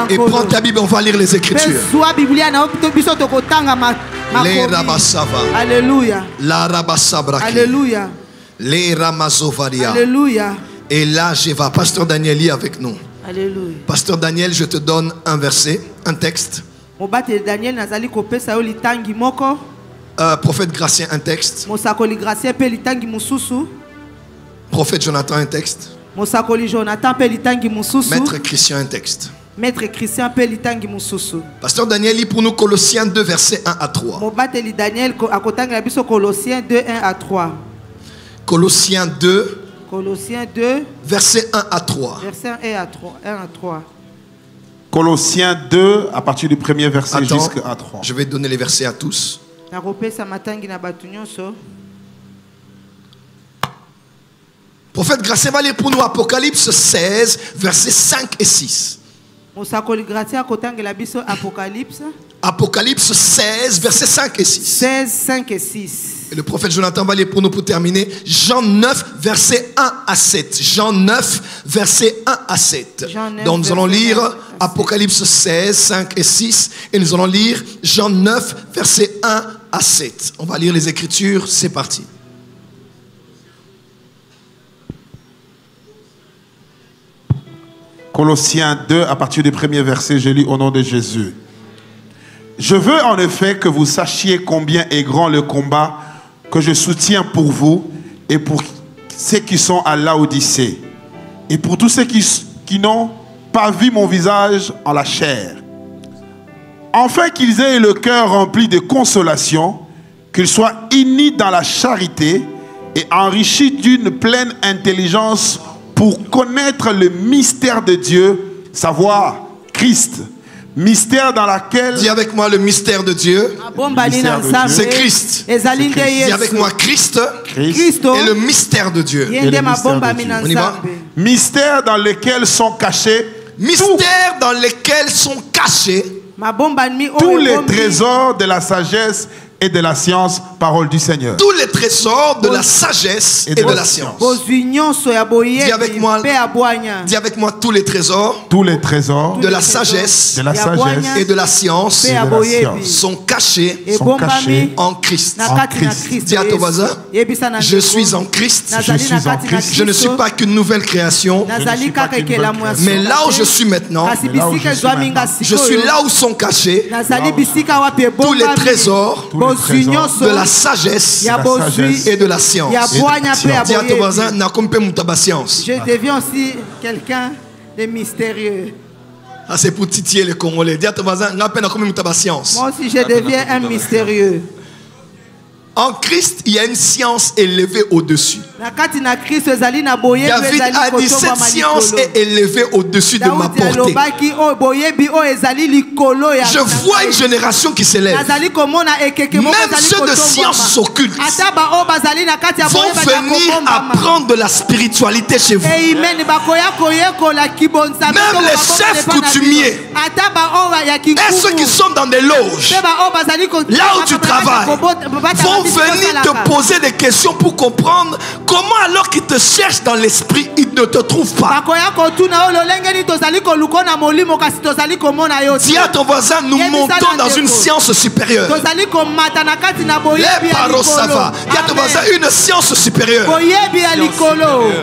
Et prends ta Bible, on va lire les Écritures. Alléluia. La Rabasabraki. Alléluia. Les Ramazovaria. Alléluia. Et là, je vais. Pasteur Daniel, lis avec nous. Alléluia. Pasteur Daniel, je te donne un verset, un texte. Prophète Gratien, un texte. Prophète Jonathan, un texte. Maître Christian, un texte. Maître Christian Pelitangi Mususu. Pasteur Daniel lit pour nous Colossiens 2 versets 1 à 3. Mobateli Daniel akotanga biso Colossiens 2 1 à 3. Colossiens 2 versets 1 à 3. Verset 1 à 3. Colossiens 2 à partir du premier verset jusqu'à 3. Je vais donner les versets à tous. Prophète Gratien va lire pour nous Apocalypse 16 versets 5 et 6. Apocalypse 16, versets 5 et 6. 16, 5 et 6. Et le prophète Jonathan va lire pour nous pour terminer. Jean 9, versets 1 à 7. Jean 9, versets 1 à 7. 9, donc nous allons lire Apocalypse 16, 5 et 6. Et nous allons lire Jean 9, versets 1 à 7. On va lire les Écritures, c'est parti. Colossiens 2, à partir du premier verset, je lis au nom de Jésus. Je veux en effet que vous sachiez combien est grand le combat que je soutiens pour vous et pour ceux qui sont à Laodicée et pour tous ceux qui n'ont pas vu mon visage en la chair. Afin qu'ils aient le cœur rempli de consolation, qu'ils soient unis dans la charité et enrichis d'une pleine intelligence pour connaître le mystère de Dieu, savoir Christ. Mystère dans laquelle... Dis avec moi le mystère de Dieu. C'est Christ. Dis avec moi Christ. Et le mystère de Dieu. On y va. Mystère dans lequel sont cachés... Mystère dans lesquels sont cachés... tous les trésors de la sagesse et de la science, parole du Seigneur. Tous les trésors de la sagesse et de la science. Dis avec moi tous les trésors. Tous les trésors de la sagesse et de la science sont cachés en Christ. Dis à ton voisin, je suis en Christ. Je ne suis pas qu'une nouvelle création. Mais là où je suis maintenant, je suis là où sont cachés tous les trésors de la sagesse et de la science. Dis à ton voisin, je deviens aussi quelqu'un de mystérieux. Ah, c'est pour titiller les Congolais. Dis à ton voisin, moi aussi je deviens un mystérieux. En Christ, il y a une science élevée au-dessus. David a dit, cette science est élevée au-dessus de ma portée. Je vois une génération qui s'élève. Même ceux de sciences occultes vont venir apprendre de la spiritualité chez vous. Même les chefs coutumiers et ceux qui sont dans des loges, là où tu travailles, vont venir te poser des questions pour comprendre comment, alors qu'ils te cherchent dans l'esprit, ils ne te trouvent pas. Dis à ton voisin, nous montons dans une science supérieure. Les parosava. Dis à ton voisin, une science supérieure.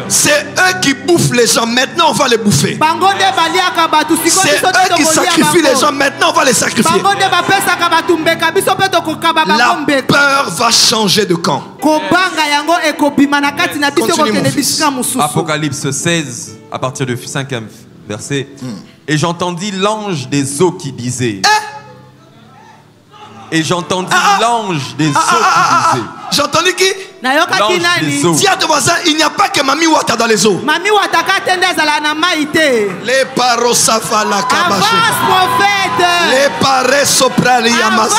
C'est eux qui bouffent les gens, maintenant on va les bouffer. C'est eux qui sacrifient les gens, maintenant on va les sacrifier. La peur va changer de camp. Continue, mon fils. Apocalypse 16 à partir du 5e verset. Et j'entendis l'ange des eaux qui disait. Et j'entendis l'ange des eaux qui disait. J'entendis qui? L'ange des eaux. Dis à ton voisin, il n'y a pas que Mami Wata dans les eaux. Les parosafa la kabaché. Les parés soprali yamase.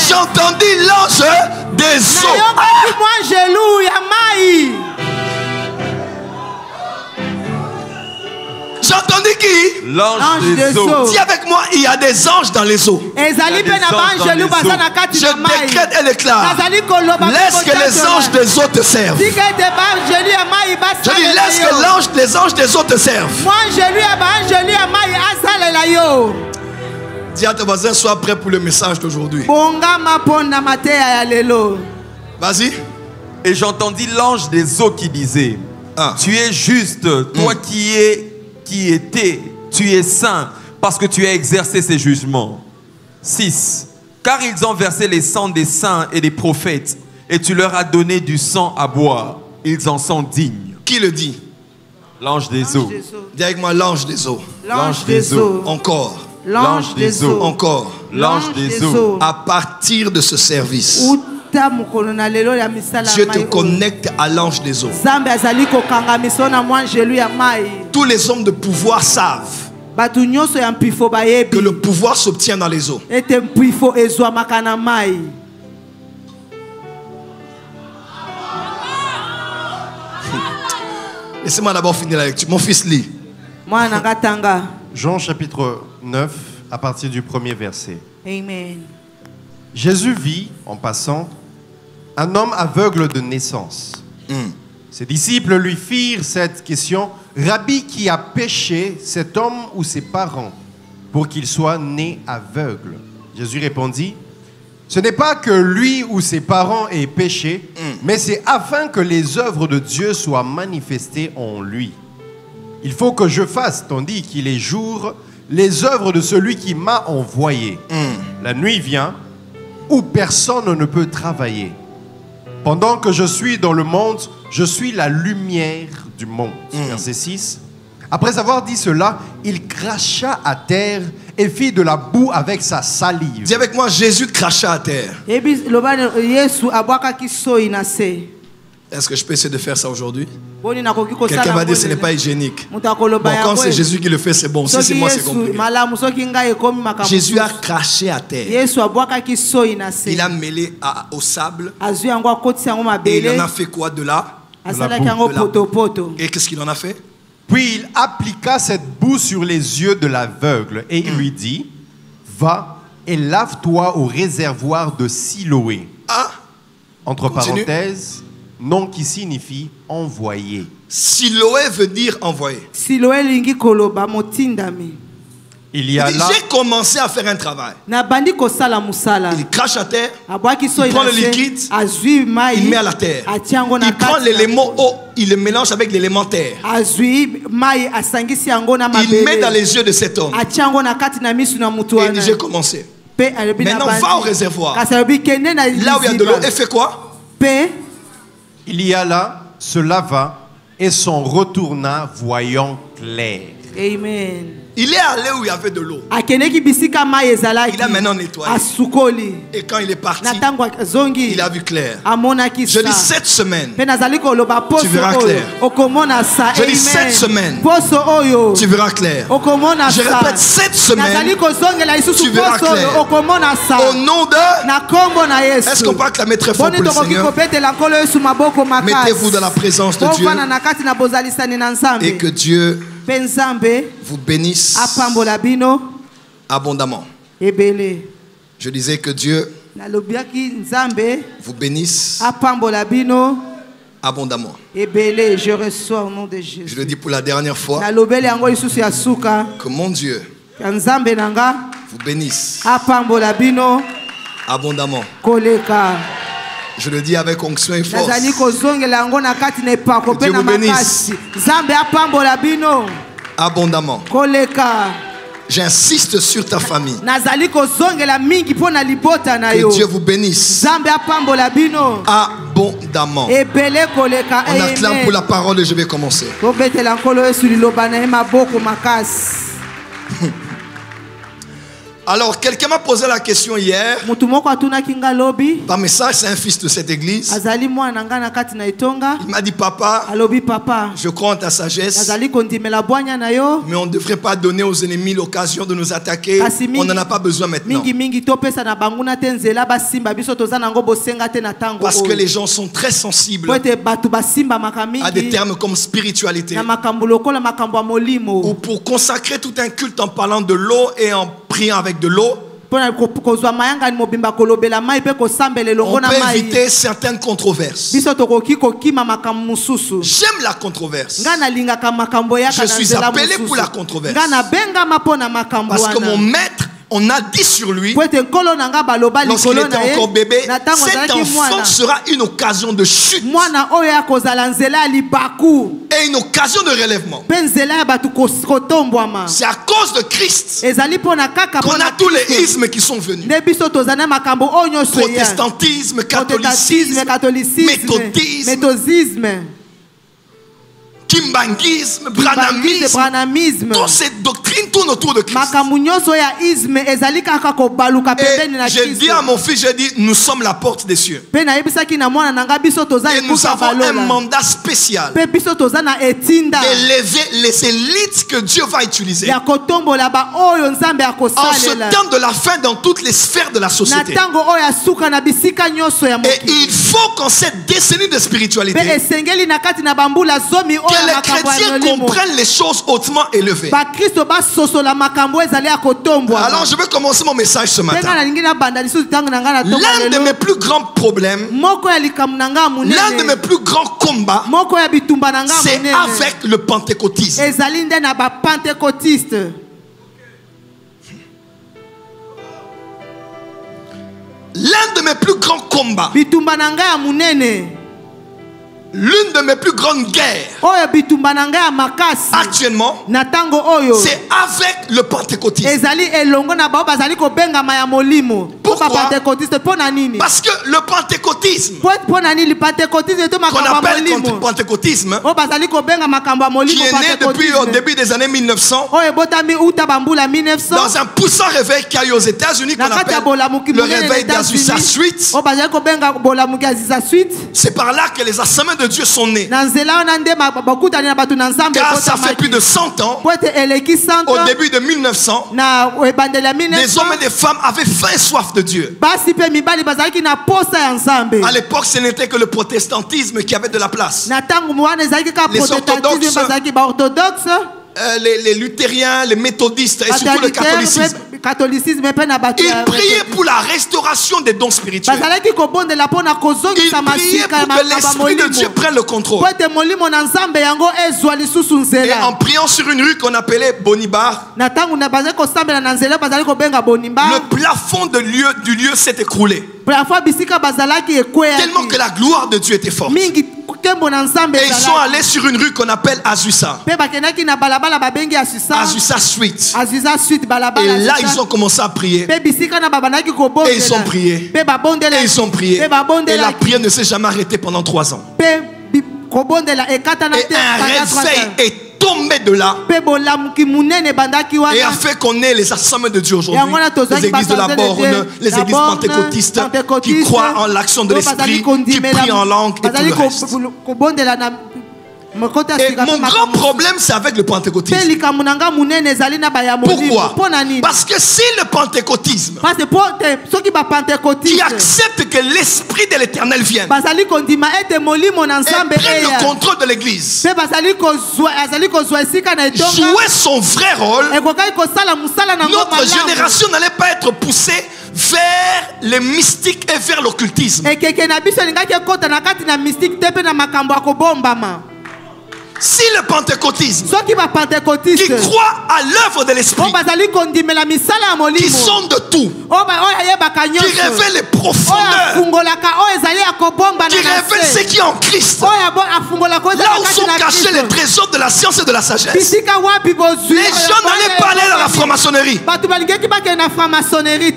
J'entendis l'ange des eaux. J'entendis qui? L'ange des eaux. Dis avec moi, il y a des anges dans les eaux. Je décrète et déclare. Laisse que les anges des eaux te servent. Je dis, laisse que les anges des eaux te servent. Dis à ton voisin, sois prêt pour le message d'aujourd'hui. Vas-y. Et j'entendis l'ange des eaux qui disait, tu es juste, toi qui étais, tu es saint, parce que tu as exercé ces jugements. 6. Car ils ont versé les sangs des saints et des prophètes, et tu leur as donné du sang à boire. Ils en sont dignes. Qui le dit? L'ange des eaux. Dis avec moi, l'ange des eaux. L'ange des eaux. Encore. L'ange des eaux. Encore. L'ange des eaux. À partir de ce service, Dieu te connecte à l'ange des eaux. Tous les hommes de pouvoir savent que le pouvoir s'obtient dans les eaux. Laissez-moi d'abord finir la lecture. Mon fils lit. Jean chapitre 9, à partir du premier verset. Amen. Jésus vit, en passant, un homme aveugle de naissance. Ses disciples lui firent cette question: Rabbi, qui a péché, cet homme ou ses parents, pour qu'il soit né aveugle? Jésus répondit: ce n'est pas que lui ou ses parents aient péché, mais c'est afin que les œuvres de Dieu soient manifestées en lui. Il faut que je fasse, tandis qu'il est jour, les œuvres de celui qui m'a envoyé. La nuit vient où personne ne peut travailler. Pendant que je suis dans le monde, je suis la lumière du monde. Verset 6. Après avoir dit cela, il cracha à terre et fit de la boue avec sa salive. Dis avec moi, Jésus cracha à terre. Est-ce que je peux essayer de faire ça aujourd'hui? Quelqu'un va dire que ce n'est pas hygiénique. Bon, quand c'est Jésus qui le fait, c'est bon. Si c'est moi, c'est compliqué. Jésus a craché à terre. Il a mêlé au sable. Et il en a fait quoi de là? Et qu'est-ce qu'il en a fait? Puis il appliqua cette boue sur les yeux de l'aveugle et il lui dit: va et lave-toi au réservoir de Siloé. Entre parenthèses, nom qui signifie envoyé. Siloé veut dire envoyé. Il y a là... J'ai commencé à faire un travail. Il crache à terre, il prend le liquide, il met à la terre. Il prend l'élément eau, il le mélange avec l'élément terre. Il met dans les yeux de cet homme. Et il dit: j'ai commencé. Maintenant va au réservoir. Là où il y a de l'eau, et fait quoi? Il y a là, se lava et s'en retourna voyant clair. Amen. Il est allé où il y avait de l'eau. Il a maintenant nettoyé. Et quand il est parti, il a vu clair. Je dis cette semaine, tu verras clair. Je dis cette semaine, tu verras clair. Je répète, cette semaine, tu verras clair. Au nom de... Est-ce qu'on peut acclamer très fort pour le Seigneur? Mettez-vous dans la présence de Dieu. Et que Dieu vous bénisse abondamment. Je disais que Dieu vous bénisse abondamment. Je reçois au nom de Jésus. Je le dis pour la dernière fois. Que mon Dieu vous bénisse abondamment. Je le dis avec onction et force. Que Dieu vous bénisse abondamment. J'insiste sur ta famille. Que Dieu vous bénisse abondamment. On acclame pour la parole et je vais commencer. Alors, quelqu'un m'a posé la question hier. Par message, c'est un fils de cette église. Il m'a dit, papa, je crois en ta sagesse, mais on ne devrait pas donner aux ennemis l'occasion de nous attaquer. On n'en a pas besoin maintenant. Parce que les gens sont très sensibles à des termes comme spiritualité. Ou pour consacrer tout un culte en parlant de l'eau et en priant avec de l'eau, on peut éviter certaines controverses. J'aime la controverse. Je suis appelé pour la controverse. Parce que mon maître, on a dit sur lui, lorsqu'il était encore bébé, cet enfant sera une occasion de chute et une occasion de relèvement. C'est à cause de Christ qu'on a tous les ismes qui sont venus. Protestantisme, catholicisme, méthodisme, kimbangisme, branhamisme, toutes ces doctrines tournent autour de Christ. Et j'ai dit à mon fils, j'ai dit, nous sommes la porte des cieux. Et nous avons un mandat spécial d'élever les élites que Dieu va utiliser en ce temps de la fin dans toutes les sphères de la société. Et il faut qu'en cette décennie de spiritualité, les chrétiens comprennent les choses hautement élevées. Alors je vais commencer mon message ce matin. L'un de mes plus grands problèmes, l'un de mes plus grands combats, c'est avec le pentecôtisme. L'un de mes plus grands combats, l'une de mes plus grandes guerres actuellement, c'est avec le pentecôtisme. Pourquoi? Parce que le pentecôtisme, qu'on appelle pentecôtisme, qui est né depuis au début des années 1900, dans un puissant réveil qu'il y a eu aux États-Unis qu'on appelle le réveil d'Azusa Street. C'est par là que les assemblées de Dieu sont nés. Car ça fait plus de 100 ans, au début de 1900, des hommes et des femmes avaient faim et soif de Dieu. À l'époque, ce n'était que le protestantisme qui avait de la place. Les orthodoxes, les luthériens, les méthodistes et surtout le catholicisme. Ils priaient pour la restauration des dons spirituels. Ils priaient pour que l'Esprit de Dieu prenne le contrôle. Et en priant sur une rue qu'on appelait Bonibar, le plafond du lieu s'est écroulé. Tellement que la gloire de Dieu était forte. Et ils sont allés sur une rue qu'on appelle Azusa. Azusa Street. Et là, ils ont commencé à prier. Et ils ont prié. Et ils ont prié. Et la prière ne s'est jamais arrêtée pendant 3 ans. Et un réveil est tombé de là et a fait qu'on ait les assemblées de Dieu aujourd'hui. Les églises de la Borne, les églises pentecôtistes qui croient en l'action de l'Esprit, qui prient en langue et tout le reste. Et mon grand problème, c'est avec le pentecôtisme. Pourquoi? Parce que si le pentecôtisme qui accepte que l'Esprit de l'Éternel vienne et prenne le contrôle de l'Église, jouer son vrai rôle, notre génération n'allait pas être poussée vers les mystiques et vers l'occultisme. Si le pentecôtisme qui croit à l'œuvre de l'Esprit, qui sonde de tout, qui révèle les profondeurs, qui révèle ce qui est en Christ, là où sont cachés les trésors de la science et de la sagesse, les gens n'allaient pas aller dans la franc-maçonnerie.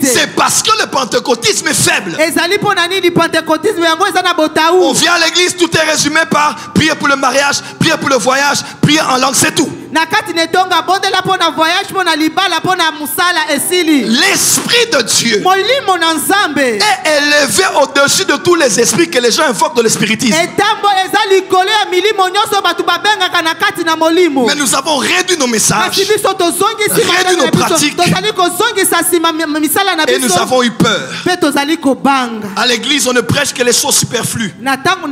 C'est parce que le pentecôtisme est faible. On vient à l'église, tout est résumé par prier pour le mariage, prier pour le voyage, prier en langue, c'est tout. L'Esprit de Dieu est élevé au-dessus de tous les esprits que les gens invoquent dans le spiritisme. Mais nous avons réduit nos messages, réduit nos pratiques, et nous avons eu peur. À l'église, on ne prêche que les choses superflues. Quand on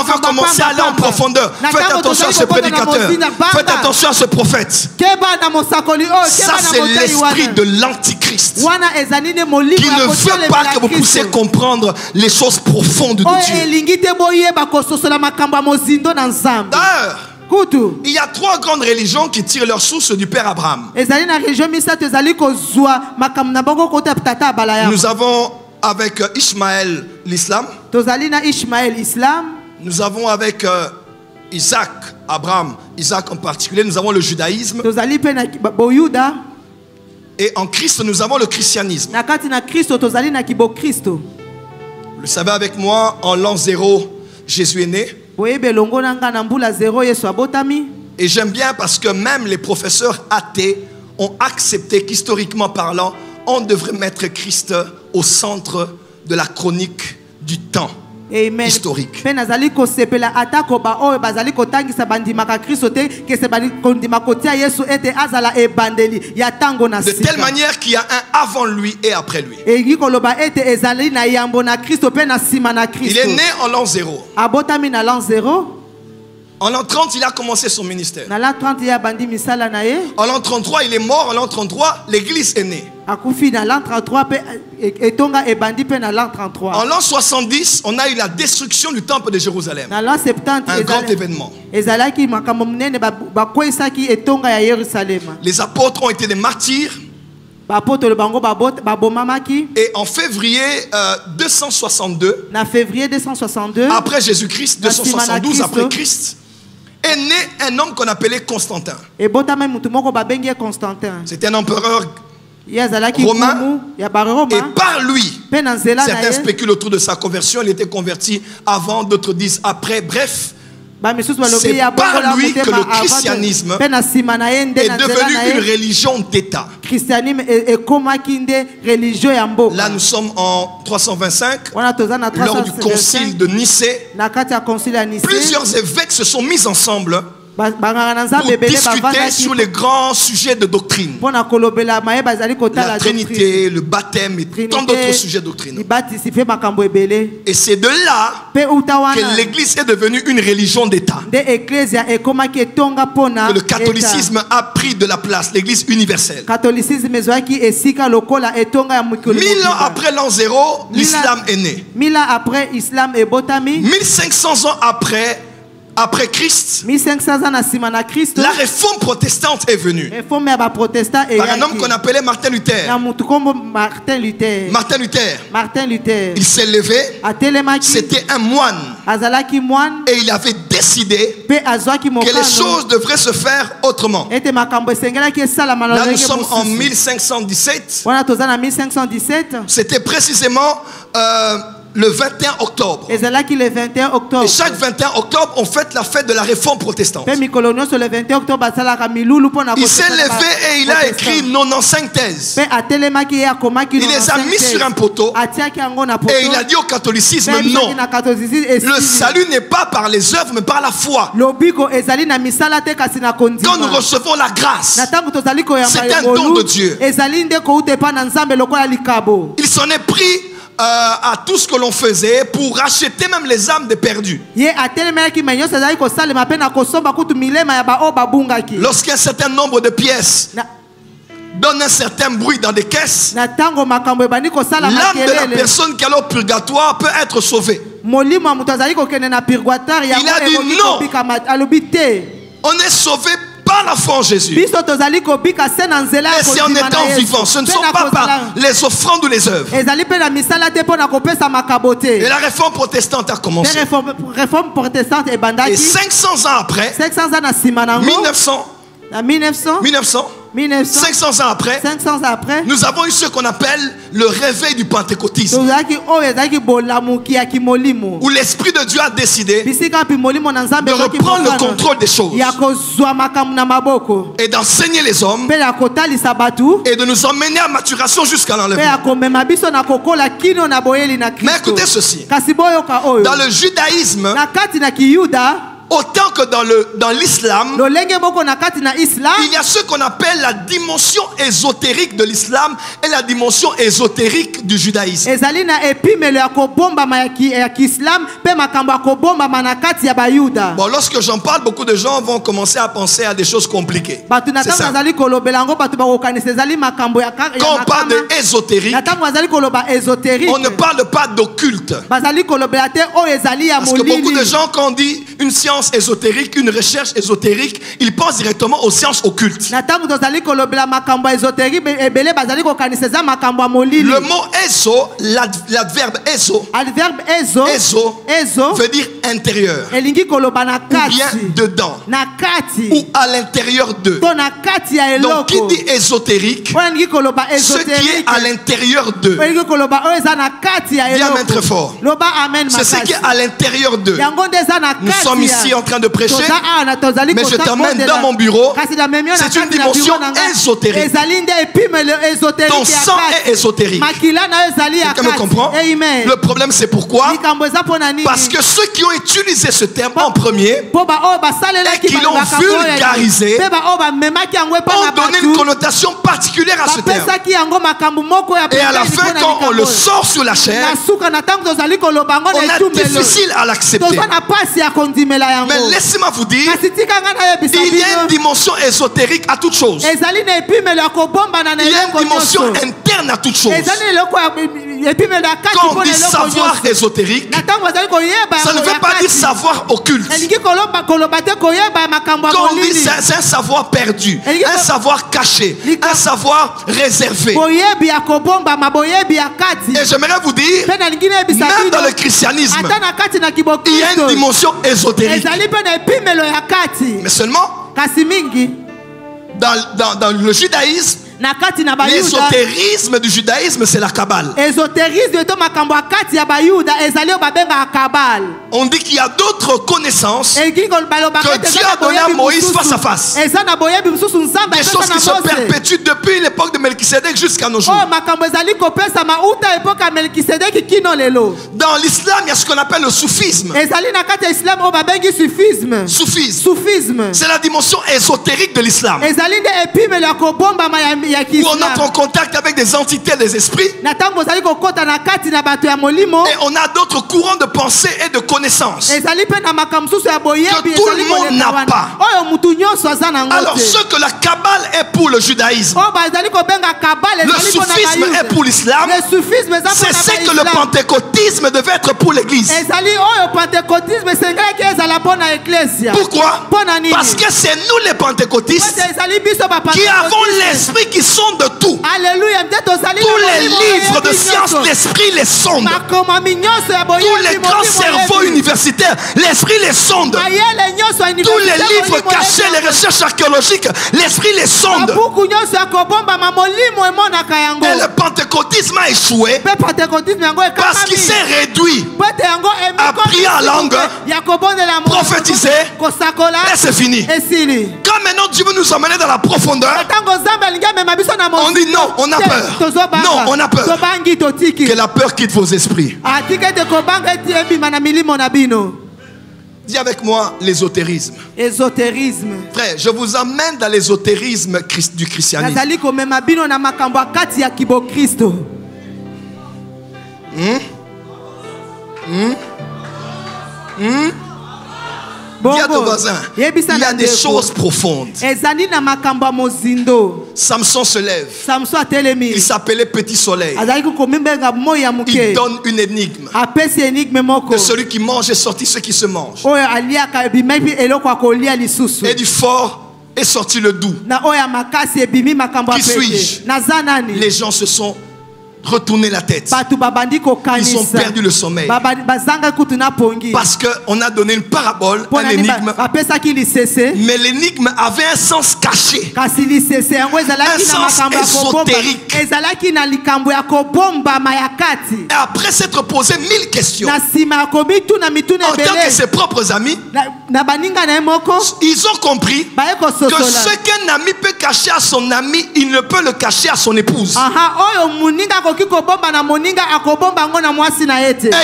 veut commencer à aller en profondeur, faites attention à ce prédicateur, faites attention à ce prophète. Ça, c'est l'esprit de l'antichrist qui ne veut pas que vous puissiez comprendre les choses profondes de Dieu. D'ailleurs, il y a 3 grandes religions qui tirent leur source du Père Abraham. Nous avons avec Ishmaël l'islam. Nous avons avec Isaac, Abraham, Isaac en particulier, nous avons le judaïsme. Et en Christ, nous avons le christianisme. Vous le savez avec moi, en l'an 0, Jésus est né. Et j'aime bien parce que même les professeurs athées ont accepté qu'historiquement parlant, on devrait mettre Christ au centre de la chronique du temps. Historique. De telle manière qu'il y a un avant lui et après lui. Il est né en l'an 0. En l'an 30, il a commencé son ministère. En l'an 33, il est mort. En l'an 33, l'église est née. En l'an 70, on a eu la destruction du temple de Jérusalem. Un grand événement. Les apôtres ont été des martyrs. Et en février 262, après Jésus-Christ, 272 après Christ, est né un homme qu'on appelait Constantin. C'était un empereur romain. Et par lui, certains spéculent autour de sa conversion. Il était converti avant, d'autres disent après. Bref, c'est par lui que le christianisme est devenu une religion d'État. Là, nous sommes en 325, lors du concile de Nicée. Plusieurs évêques se sont mis ensemble pour discuter sur les grands sujets de doctrine. La Trinité, le baptême et tant d'autres sujets de doctrine. Et c'est de là que l'Église est devenue une religion d'État. Que le catholicisme a pris de la place, l'Église universelle. 1000 ans après l'an 0, l'islam est né. 1500 ans après Christ, la réforme protestante est venue par un homme qu'on appelait Martin Luther. Martin Luther, il s'est levé, c'était un moine, et il avait décidé que les choses devraient se faire autrement. Là, nous sommes en 1517, c'était précisément le 21 octobre. Et chaque 21 octobre, on fête la fête de la réforme protestante. Il s'est levé et il a écrit 95 thèses. Il les a mis sur un poteau et il a dit au catholicisme non. Le salut n'est pas par les œuvres mais par la foi. Quand nous recevons la grâce, c'est un don de Dieu. Il s'en est pris à tout ce que l'on faisait pour racheter même les âmes des perdus. Lorsqu'un certain nombre de pièces donne un certain bruit dans des caisses, l'âme de la personne qui est au purgatoire peut être sauvée. Il a dit non, on est sauvé par la foi en Jésus. Et c'est en étant vivant. Ce ne sont pas par les offrandes ou les œuvres. Et la réforme protestante a commencé. Et 500 ans après, 1900, 500 ans après, nous avons eu ce qu'on appelle le réveil du pentecôtisme. Où l'Esprit de Dieu a décidé de reprendre le contrôle des choses et d'enseigner les hommes et de nous emmener à maturation jusqu'à l'enlèvement. Mais écoutez ceci, dans le judaïsme, autant que dans l'islam, il y a ce qu'on appelle la dimension ésotérique de l'islam et la dimension ésotérique du judaïsme. Bon, lorsque j'en parle, beaucoup de gens vont commencer à penser à des choses compliquées. C'est ça. Quand on parle d'ésotérique, on ne parle pas d'occulte. Parce que beaucoup de gens, quand on dit une science ésotérique, une recherche ésotérique, ils pensent directement aux sciences occultes. Le mot éso, l'adverbe éso, veut dire intérieur, ou bien dedans, ou à l'intérieur d'eux. Donc qui dit ésotérique, ce qui est à l'intérieur d'eux. Viens mettre fort. C'est ce qui est à l'intérieur d'eux. Nous sommes ici en train de prêcher, mais je t'emmène dans mon bureau. C'est une dimension ésotérique. Ton sang est ésotérique. Quelqu'un me comprend? Le problème, c'est pourquoi? Parce que ceux qui ont utilisé ce terme en premier et qui l'ont vulgarisé ont donné une connotation particulière à ce terme. Et à la fin, quand on le sort sur la chair, on a difficile à l'accepter. Mais laissez-moi vous dire, il y a une dimension ésotérique à toute chose. Il y a une dimension interne à toute chose. Quand on dit savoir ésotérique, ça ne veut pas dire savoir occulte. Quand on dit c'est un savoir perdu, un savoir caché, un savoir réservé. Et j'aimerais vous dire, même dans le christianisme, il y a une dimension ésotérique. Mais seulement, dans le judaïsme, l'ésotérisme du judaïsme, c'est la Kabbale. On dit qu'il y a d'autres connaissances que Dieu a données à Moïse face à face. Des choses qui se perpétuent depuis l'époque de Melchisédek jusqu'à nos jours. Dans l'islam, il y a ce qu'on appelle le soufisme. Soufisme. C'est la dimension ésotérique de l'islam. Où on entre en contact avec des entités des esprits. Et on a d'autres courants de pensée et de connaissances que tout le monde n'a pas. Alors ce que la Kabbale est pour le judaïsme, le soufisme est pour l'islam, c'est ce que le pentecôtisme devait être pour l'église. Pourquoi? Parce que c'est nous les pentecôtistes qui avons l'esprit qui sonde tout. Tous les livres de sciences, l'esprit les sonde. Tous les grands cerveaux universitaires, l'esprit les sonde. Tous les livres cachés, les recherches archéologiques, l'esprit les sonde. Et le pentecôtisme a échoué parce qu'il s'est réduit à prier en langue, prophétiser, et c'est fini. Quand maintenant Dieu veut nous emmener dans la profondeur, on dit non, on a peur. Non, on a peur. Que la peur quitte vos esprits. Dis avec moi l'ésotérisme. Frère, je vous emmène dans l'ésotérisme du christianisme. Dis à ton voisin, il y a des choses profondes. Samson se lève. Il s'appelait Petit Soleil. Il donne une énigme. De celui qui mange est sorti ce qui se mange. Et du fort est sorti le doux. Qui suis-je? Les gens se sont retourné la tête. Ils ont perdu le sommeil. Parce qu'on a donné une parabole, un énigme. Mais l'énigme avait un sens caché. Un sens ésotérique. Et après s'être posé 1000 questions, en tant que ses propres amis, ils ont compris que ce qu'un ami peut cacher à son ami, il ne peut le cacher à son épouse. Et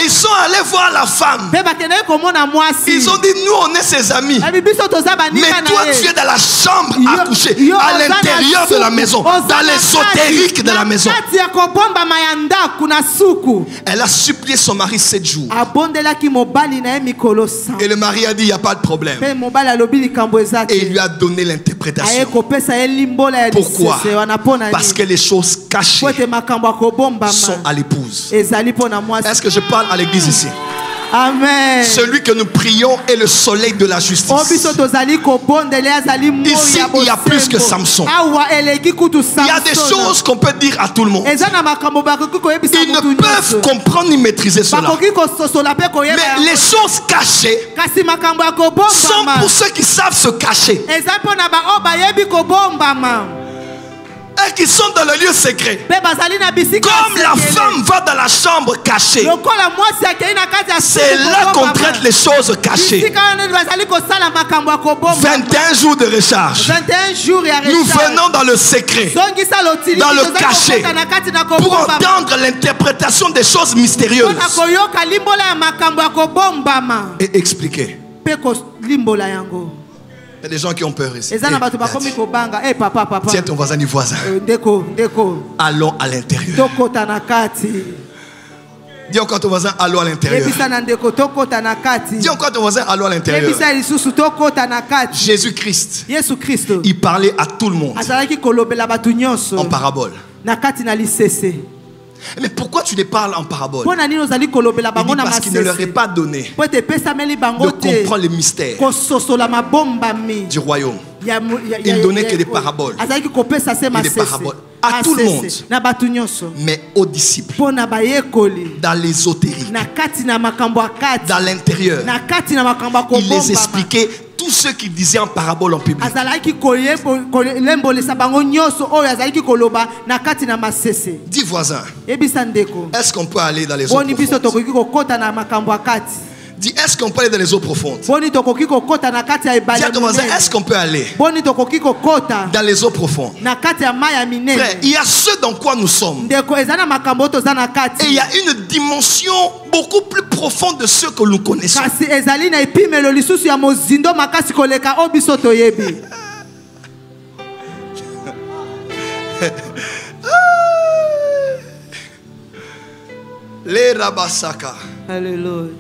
ils sont allés voir la femme. Ils ont dit, nous on est ses amis. Mais toi tu es dans la chambre à coucher, à l'intérieur de la maison, dans l'ésotérique de la maison. Elle a supplié son mari 7 jours. Et le mari a dit, il n'y a pas de problème. Et il lui a donné l'interprétation. Pourquoi? Parce que les choses cachées sont à l'épouse. Est-ce que je parle à l'église ici? Amen. Celui que nous prions est le soleil de la justice. Ici, il y a plus que Samson. Il y a des choses qu'on peut dire à tout le monde. Ils ne peuvent comprendre ni maîtriser cela. Mais les choses cachées sont pour ceux qui savent se cacher. Et qui sont dans le lieu secret. Comme la femme va dans la chambre cachée, c'est là qu'on traite les choses cachées. 21 jours de recharge. Nous venons dans le secret, dans le cachet, pour entendre l'interprétation des choses mystérieuses et expliquer. Il y a des gens qui ont peur ici. Tiens ton voisin du voisin. Allons à l'intérieur. Dis encore à ton voisin, allons à l'intérieur. Dis encore à ton voisin, allons à l'intérieur. Jésus-Christ, il parlait à tout le monde en parabole. Mais pourquoi tu les parles en parabole? Parce qu'il ne leur est pas donné de comprendre les mystères du royaume. Il ne donnait que des paraboles. Des paraboles à tout le monde, mais aux disciples, dans l'ésotérique, dans l'intérieur. Il les expliquait tout ce qu'il disait en parabole en public. Dis voisin, est-ce qu'on peut aller dans les eaux profondes? Dis, est-ce qu'on peut aller dans les eaux profondes? Dis à ton voisin, est-ce qu'on peut aller dans les eaux profondes? Frère, il y a ce dans quoi nous sommes. Et il y a une dimension beaucoup plus profonde de ce que nous connaissons. Les Rabasaka. Alléluia.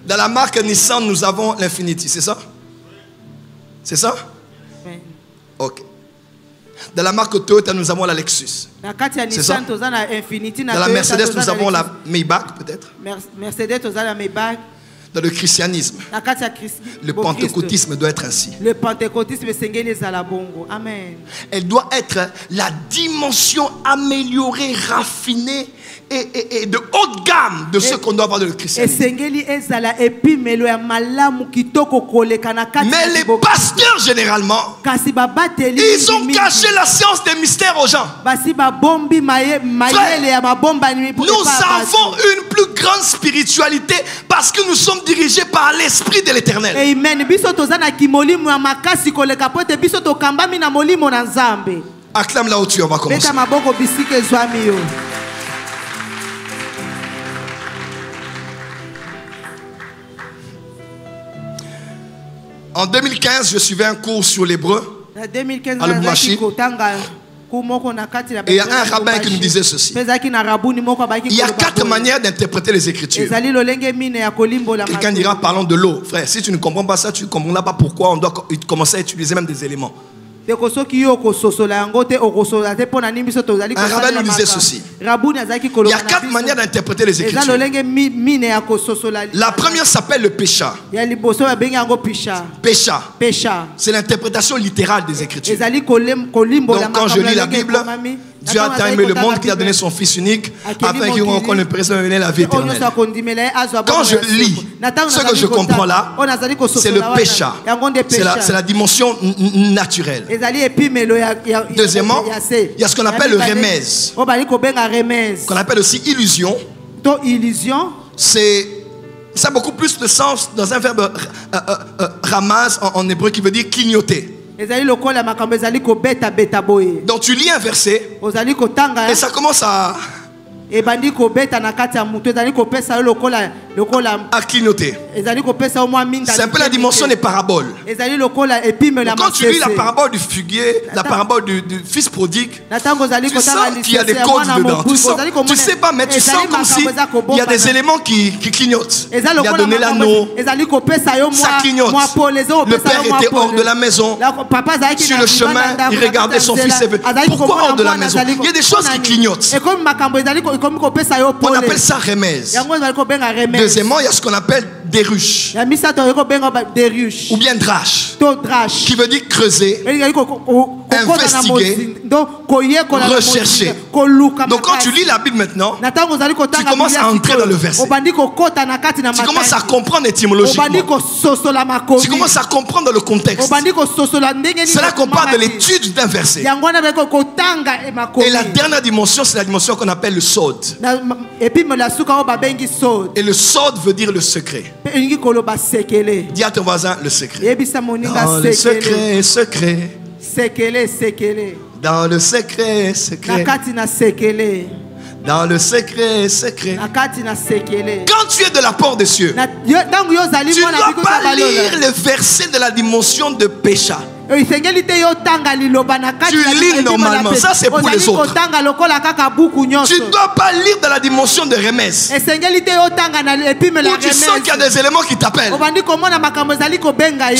Dans la marque Nissan, nous avons l'Infinity, c'est ça? C'est ça? Oui. Ok. Dans la marque Toyota, nous avons la Lexus. C'est ça? Dans la Mercedes, nous avons la Maybach, peut-être? Mercedes, nous avons la Maybach. Dans le christianisme, le pentecôtisme doit être ainsi. Le pentecôtisme, amen. Elle doit être la dimension améliorée, raffinée et de haute gamme de ce qu'on doit avoir dans le christianisme. Mais les pasteurs, généralement, ils ont caché la science des mystères aux gens. Frère, nous avons une plus grande spiritualité parce que nous sommes dirigés par l'Esprit de l'Éternel. Amen. Acclame là où tu es, on va commencer. En 2015, je suivais un cours sur l'hébreu à Lubumbashi. Et il y a un rabbin qui nous disait ceci. Il y a 4 manières d'interpréter les Écritures. Quelqu'un dira, parlons de l'eau. Frère, si tu ne comprends pas ça, tu ne comprendras pas pourquoi on doit commencer à utiliser même des éléments. Un rabbin nous disait ceci. Il y a 4 manières d'interpréter les Écritures. La première s'appelle le pécha. Pécha. C'est l'interprétation littérale des Écritures. Donc quand je lis la Bible, Dieu a tant aimé le monde qu'il a donné son Fils unique afin qu'il rencontre le présent et la vie éternelle. Quand je lis, ce que je comprends là, c'est le pécha. C'est la dimension naturelle. Deuxièmement, il y a ce qu'on appelle le remèze, qu'on appelle aussi illusion. Ça a beaucoup plus de sens dans un verbe ramaz en hébreu qui veut dire clignoter. Donc tu lis un verset et ça commence à clignoter. C'est un peu la dimension des paraboles. Quand tu lis la parabole du figuier, la parabole du fils prodigue, tu sens qu'il y a des codes dedans. Tu sais pas, mais tu sens comme si il y a des éléments qui clignotent. Il a donné l'anneau, ça clignote. Le père était hors de la maison. Sur le chemin, il regardait son fils. Pourquoi hors de la maison? Il y a des choses qui clignotent. On appelle ça remèze. Deuxièmement, il y a ce qu'on appelle déruche ou bien drache, qui veut dire creuser, investiguer, rechercher. Donc quand tu lis la Bible maintenant, tu commences à entrer dans le verset. Tu commences à comprendre étymologiquement. Tu commences à comprendre le contexte. C'est là qu'on parle de l'étude d'un verset. Et la dernière dimension, c'est la dimension qu'on appelle le sod. Et le sod veut dire le secret. Dis à ton voisin le secret. Dans le secret, secret. Dans le secret, secret. Dans le secret, secret. Quand tu es de la part des cieux, tu ne dois pas lire le verset de la dimension de péché. Tu lis normalement, ça c'est pour les autres. Tu ne dois pas lire de la dimension de remèze. Où tu sens qu'il y a des éléments qui t'appellent. Tu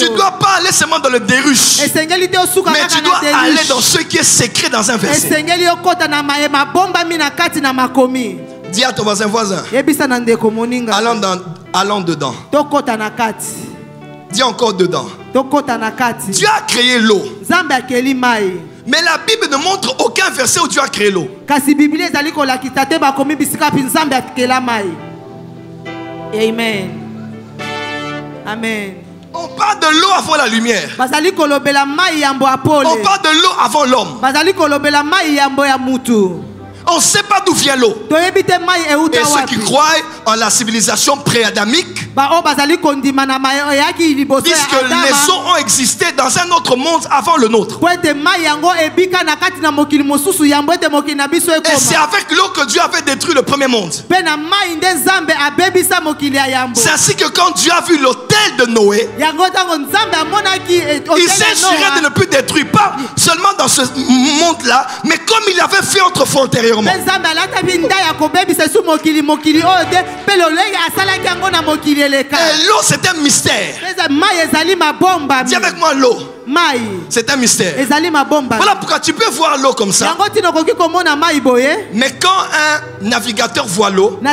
ne dois pas aller seulement dans le déruche, mais tu dois aller dans ce qui est secret dans un verset. Dis à ton voisin, allons dedans. Dis encore dedans. Dieu a créé l'eau. Mais la Bible ne montre aucun verset où Dieu a créé l'eau. Amen. Amen. On parle de l'eau avant la lumière. On parle de l'eau avant l'homme. On ne sait pas d'où vient l'eau. Et ceux qui croient en la civilisation pré-adamique disent que les eaux ont existé dans un autre monde avant le nôtre. Et c'est avec l'eau que Dieu avait détruit le premier monde. C'est ainsi que quand Dieu a vu l'autel de Noé, il s'est juré de ne plus détruire, pas seulement dans ce monde-là, mais comme il avait fait autrefois antérieurement. Et l'eau, c'est un mystère. Dis avec moi l'eau. C'est un mystère. Voilà pourquoi tu peux voir l'eau comme ça. Mais quand un navigateur voit l'eau, il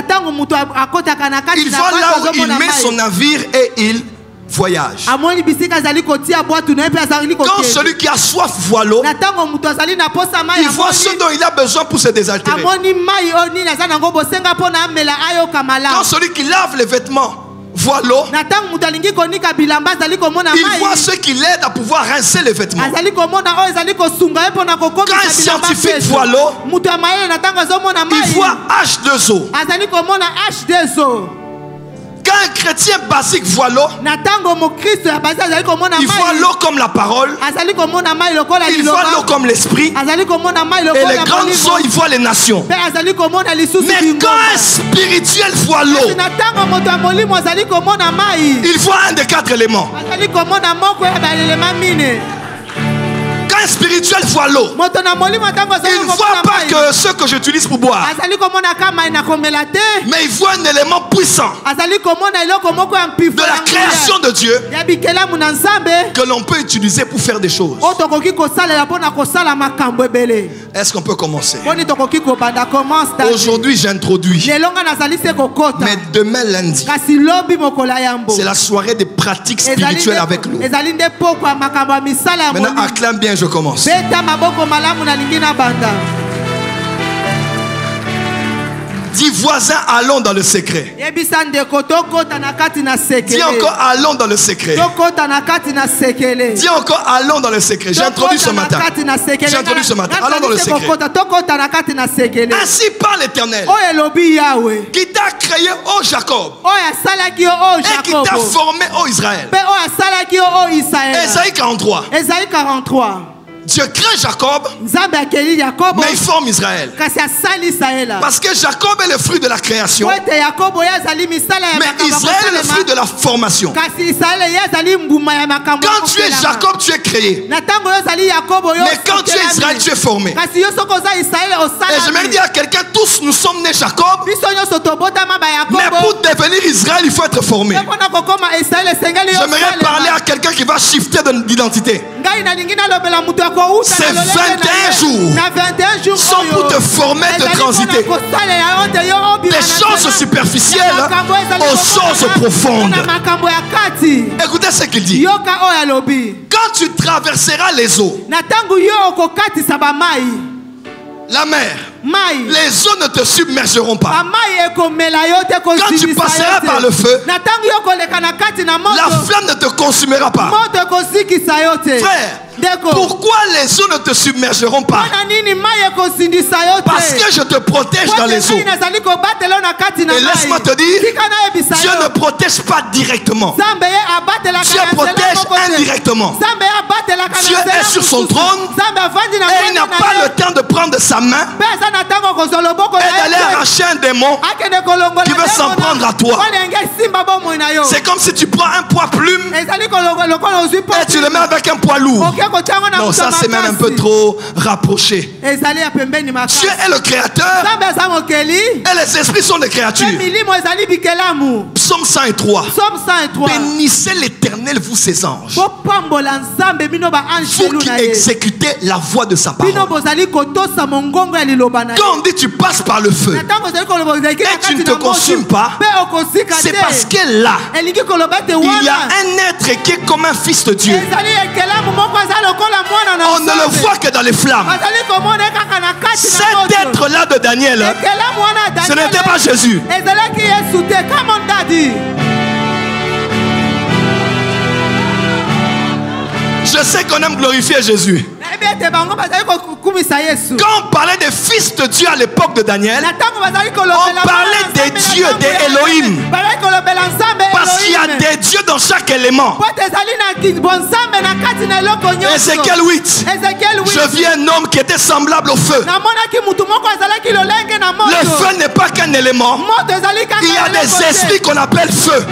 voit là où il met son navire et il voyage. Quand celui qui a soif voit l'eau, il voit ce dont il a besoin pour se désaltérer. Quand celui qui lave les vêtements voit l'eau, il voit ce qui l'aide à pouvoir rincer les vêtements. Quand un scientifique voit l'eau, il voit H2O. Quand un chrétien basique voit l'eau, il voit l'eau comme la parole, il voit l'eau comme l'esprit, et les grandes eaux, il voit les nations. Mais quand un spirituel voit l'eau, il voit un des 4 éléments. Quand un est spirituel voit l'eau. Il ne voit pas que ce que j'utilise pour boire. Mais il voit un élément puissant de la création de Dieu que l'on peut utiliser pour faire des choses. Est-ce qu'on peut commencer? Aujourd'hui j'introduis. Mais demain lundi, c'est la soirée des pratiques spirituelles avec nous. Maintenant acclame bien, je commence. Dis voisin, allons dans le secret. Dis encore allons dans le secret. Dis encore allons dans le secret. J'ai introduit ce matin. Allons dans le secret. Ainsi parle l'Éternel, qui t'a créé, ô Jacob, et qui t'a formé, ô Israël. Ésaïe 43. Dieu crée Jacob, mais il forme Israël. Parce que Jacob est le fruit de la création, mais Israël est le fruit de la formation. Quand tu es Jacob, tu es créé. Mais quand tu es Israël, tu es formé. Et j'aimerais dire à quelqu'un, tous nous sommes nés Jacob, mais pour devenir Israël, il faut être formé. J'aimerais parler à quelqu'un qui va shifter d'identité. C'est 21 jours sont pour te former, te transiter des choses superficielles aux choses profondes. Écoutez ce qu'il dit. Quand tu traverseras les eaux, la mer, les eaux ne te submergeront pas. Quand tu passeras par le feu, la flamme ne te consumera pas. Frère, pourquoi les eaux ne te submergeront pas? Parce que je te protège dans les eaux. Et laisse-moi te dire, Dieu ne protège pas directement. Dieu protège indirectement. Dieu est sur son trône et il n'a pas le temps de prendre sa main et d'aller arracher un démon qui veut s'en prendre à toi. C'est comme si tu prends un poids plume et tu le mets avec un poids lourd. Non, ça c'est même un peu trop rapproché. Dieu est le créateur et les esprits sont des créatures. Psaume 103. Bénissez l'Éternel, vous ses anges, vous qui exécutez la voix de sa parole. Quand on dit tu passes par le feu et tu ne te consumes pas, c'est parce que là il y a un être qui est comme un fils de Dieu. On ne le voit que dans les flammes. Cet être-là de Daniel, ce n'était pas Jésus. Je sais qu'on aime glorifier Jésus. Quand on parlait des fils de Dieu à l'époque de Daniel, on parlait des dieux, des Elohim. Parce qu'il y a des dieux dans chaque élément. Ézéchiel 8. Je vis un homme qui était semblable au feu. Le feu n'est pas qu'un élément. Il y a des esprits qu'on appelle feu.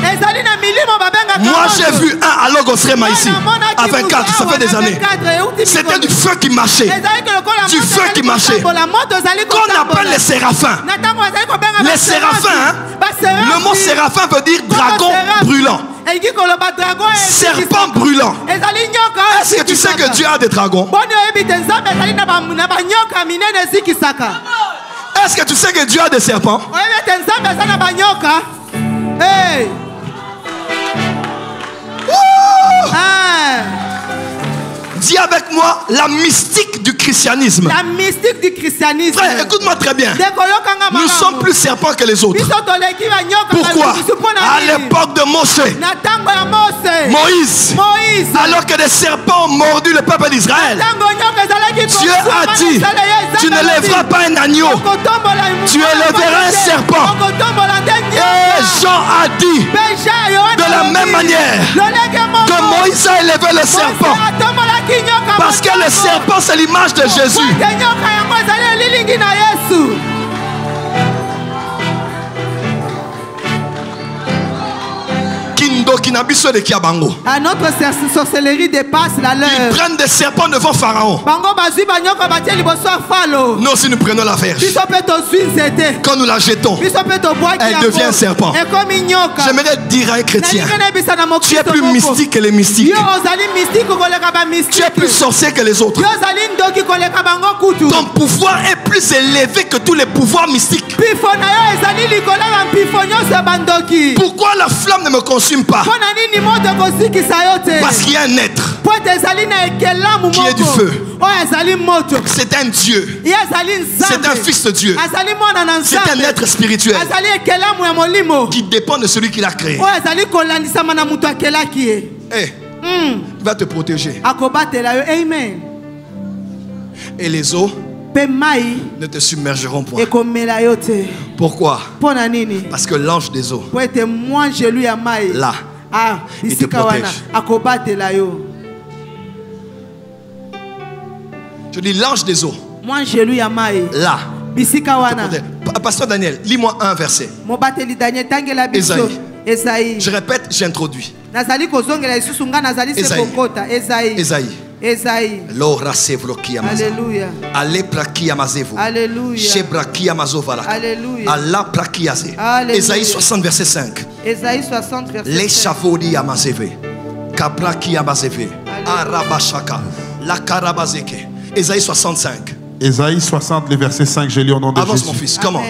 Moi j'ai vu un à Logosrema ici, à 24, ça fait des années. C'était du feu qui marchait. Du feu qui marchait. Qu'on appelle les séraphins. Les séraphins, le mot séraphin veut dire dragon brûlant. Serpent brûlant. Est-ce que tu sais que Dieu a des dragons? Est-ce que tu sais que Dieu a des serpents? Hey. Dis avec moi la mystique du christianisme. La mystique du christianisme. Frère, écoute-moi très bien. Nous sommes plus serpents que les autres. Pourquoi? À l'époque de Moïse, alors que des serpents ont mordu le peuple d'Israël, Dieu a dit, tu ne lèveras pas un agneau, tu élèveras un serpent. Et Jean a dit, de la même manière que Moïse a élevé le serpent, parce que le serpent c'est l'image de Jésus. Kindo À notre sorcellerie dépasse la leur. Ils prennent des serpents devant Pharaon. Nous aussi nous prenons la verge. Quand nous la jetons, elle devient un serpent. J'aimerais dire à un chrétien, tu es plus mystique que les mystiques. Tu es plus sorcier que les autres. Ton pouvoir est plus élevé que tous les pouvoirs mystiques. Pourquoi la flamme ne me consume pas? Parce qu'il y a un être qui est du feu. C'est un Dieu. C'est un fils de Dieu. C'est un être spirituel qui dépend de celui qui l'a créé. Hey, il va te protéger. Amen. Et les eaux ne te submergeront point. Pourquoi? Parce que l'ange des eaux, là, il te protège. Je dis l'ange des eaux, là, Pasteur Daniel, lis-moi un verset. Ésaïe. Je répète, j'introduis. Ésaïe. Alléluia. Alléluia. Ésaïe 60 verset 5. Ésaïe 60 verset 5. Les chavodi amazeve. Kabraki amazeve. Arabashaka. La karabazeke. Ésaïe 65. Ésaïe 60, le verset 5, j'ai lu au nom de Avance Jésus. mon fils, comment?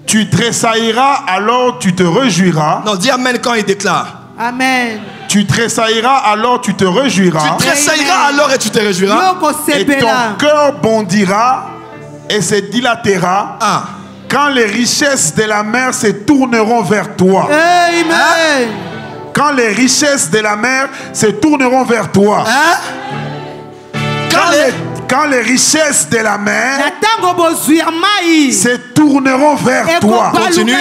Tu tressailleras, alors tu te réjouiras. Non, dis Amen quand il déclare. Amen. Tu tressailleras, alors tu te réjouiras. Tu tressailleras alors et tu te réjouiras. Et ton cœur bondira et se dilatera quand les richesses de la mer se tourneront vers toi. Amen. Quand les richesses de la mer se tourneront vers toi. Quand les richesses de la mer se tourneront vers toi. Continue.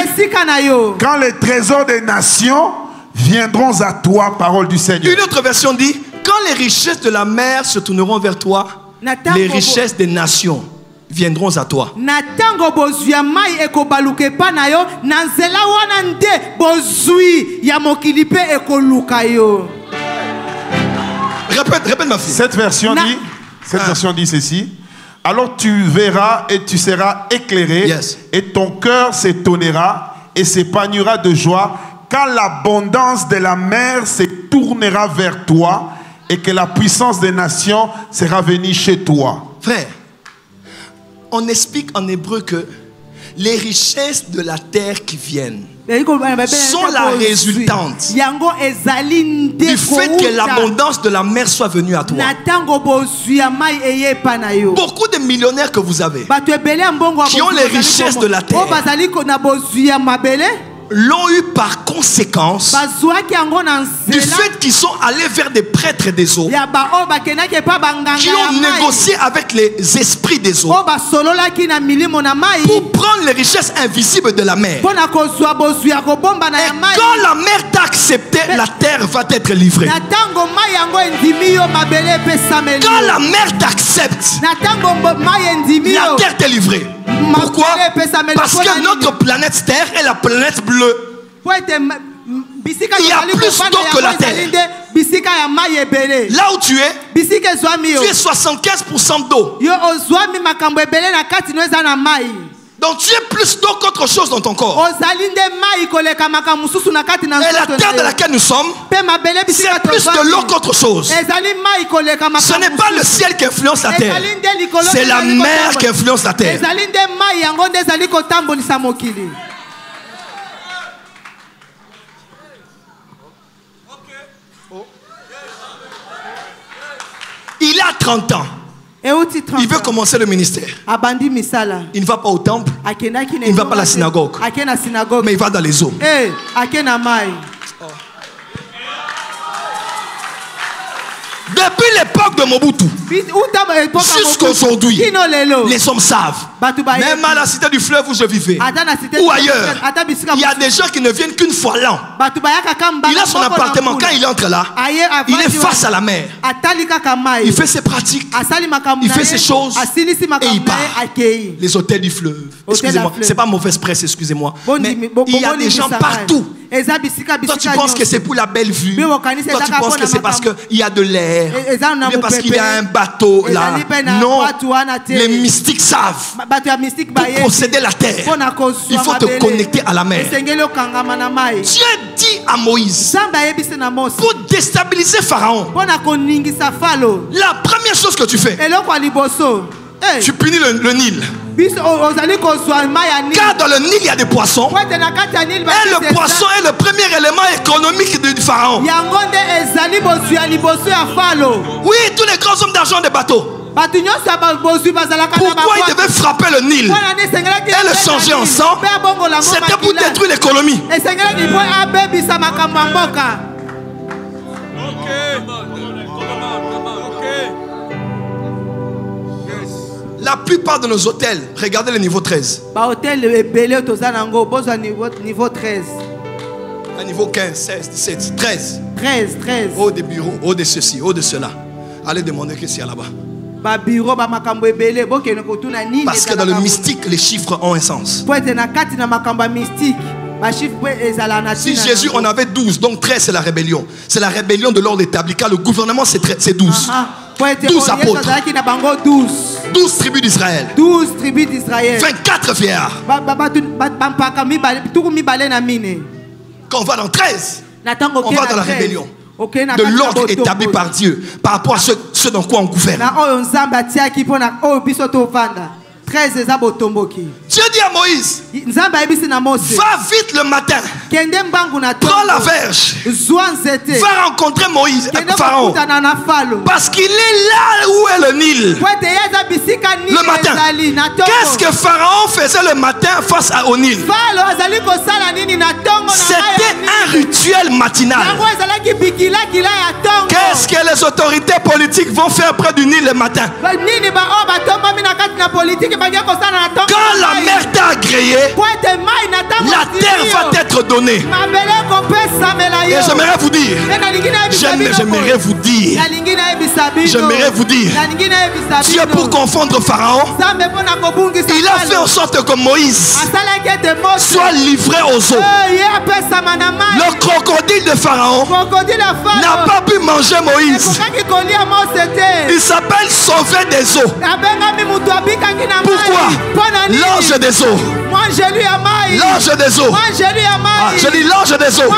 Quand les trésors des nations viendront à toi, parole du Seigneur. Une autre version dit, quand les richesses de la mer se tourneront vers toi, les richesses des nations viendront à toi. Répète ma fille. Cette version dit ceci. Alors tu verras et tu seras éclairé, et ton cœur s'étonnera et s'épanouira de joie quand l'abondance de la mer se tournera vers toi et que la puissance des nations sera venue chez toi. Frère, on explique en hébreu que les richesses de la terre qui viennent sont la résultante du fait que l'abondance de la mer soit venue à toi. Beaucoup de millionnaires que vous avez qui ont les richesses de la terre l'ont eu par conséquence du fait qu'ils sont allés vers des prêtres des eaux qui ont négocié avec les esprits des eaux pour prendre les richesses invisibles de la mer. Et quand la mer t'a accepté, la terre va t'être livrée. Quand la mer t'accepte, la terre t'est livrée. Pourquoi? Parce que notre planète Terre est la planète bleue. Il y a plus d'eau que la terre. Là où tu es 75% d'eau. Donc tu es plus d'eau qu'autre chose dans ton corps. Et la terre dans laquelle nous sommes, c'est plus de l'eau qu'autre chose. Ce n'est pas le ciel qui influence la terre, c'est la mer qui influence la terre. Il a 30 ans. Il veut commencer le ministère. Il ne va pas au temple. Il ne va pas à la synagogue. Mais il va dans les eaux. Depuis l'époque de Mobutu jusqu'à aujourd'hui, les hommes savent. Même à la cité du fleuve où je vivais, ou ailleurs, il y a des gens qui ne viennent qu'une fois l'an. Il a son appartement. Quand il entre là, il est face à la mer. Il fait ses pratiques, il fait ses choses et il part. Les hôtels du fleuve. Excusez-moi, c'est pas mauvaise presse, excusez-moi. Mais il y a des gens partout Toi, tu penses que c'est pour la belle vue. Toi, tu penses que c'est parce qu'il y a de l'air. Ou parce qu'il y a un bateau là. Non, les mystiques savent. Pour posséder la terre, il faut te connecter à la mer. Dieu dit à Moïse, pour déstabiliser Pharaon, la première chose que tu fais, tu punis le Nil. Car dans le Nil il y a des poissons. Et le poisson est le premier élément économique du pharaon. Oui, tous les grands hommes d'argent des bateaux. Pourquoi ils devaient frapper le Nil et le changer en sang? C'était pour détruire l'économie. La plupart de nos hôtels, regardez le niveau 13. Un niveau 15, 16, 17, 13. 13. Haut des bureaux, haut de ceci, haut de cela. Allez demander qu'est-ce qu'il y a là-bas. Parce que dans le mystique, les chiffres ont un sens. Si Jésus en avait 12, donc 13 c'est la rébellion. C'est la rébellion de l'ordre établi, car le gouvernement c'est 12. 12 apôtres, 12 tribus d'Israël, 24 vieillards. Quand on va dans 13, on va dans la rébellion de l'ordre établi par Dieu par rapport à ce dans quoi on gouverne. Dieu dit à Moïse, va vite le matin, prends la verge, va rencontrer Moïse, Pharaon, parce qu'il est là où est le Nil. Le matin, qu'est-ce que Pharaon faisait le matin face au Nil? C'était un rituel matinal. Qu'est-ce que les autorités politiques vont faire près du Nil le matin? Quand la mer t'a agréé, la terre va t'être donnée. Et j'aimerais vous dire, Dieu pour confondre Pharaon, il a fait en sorte que Moïse soit livré aux eaux. Le crocodile de Pharaon n'a pas pu manger Moïse. Il s'appelle sauver des eaux. Pourquoi? L'ange des eaux. L'ange des eaux. Je dis l'ange des eaux.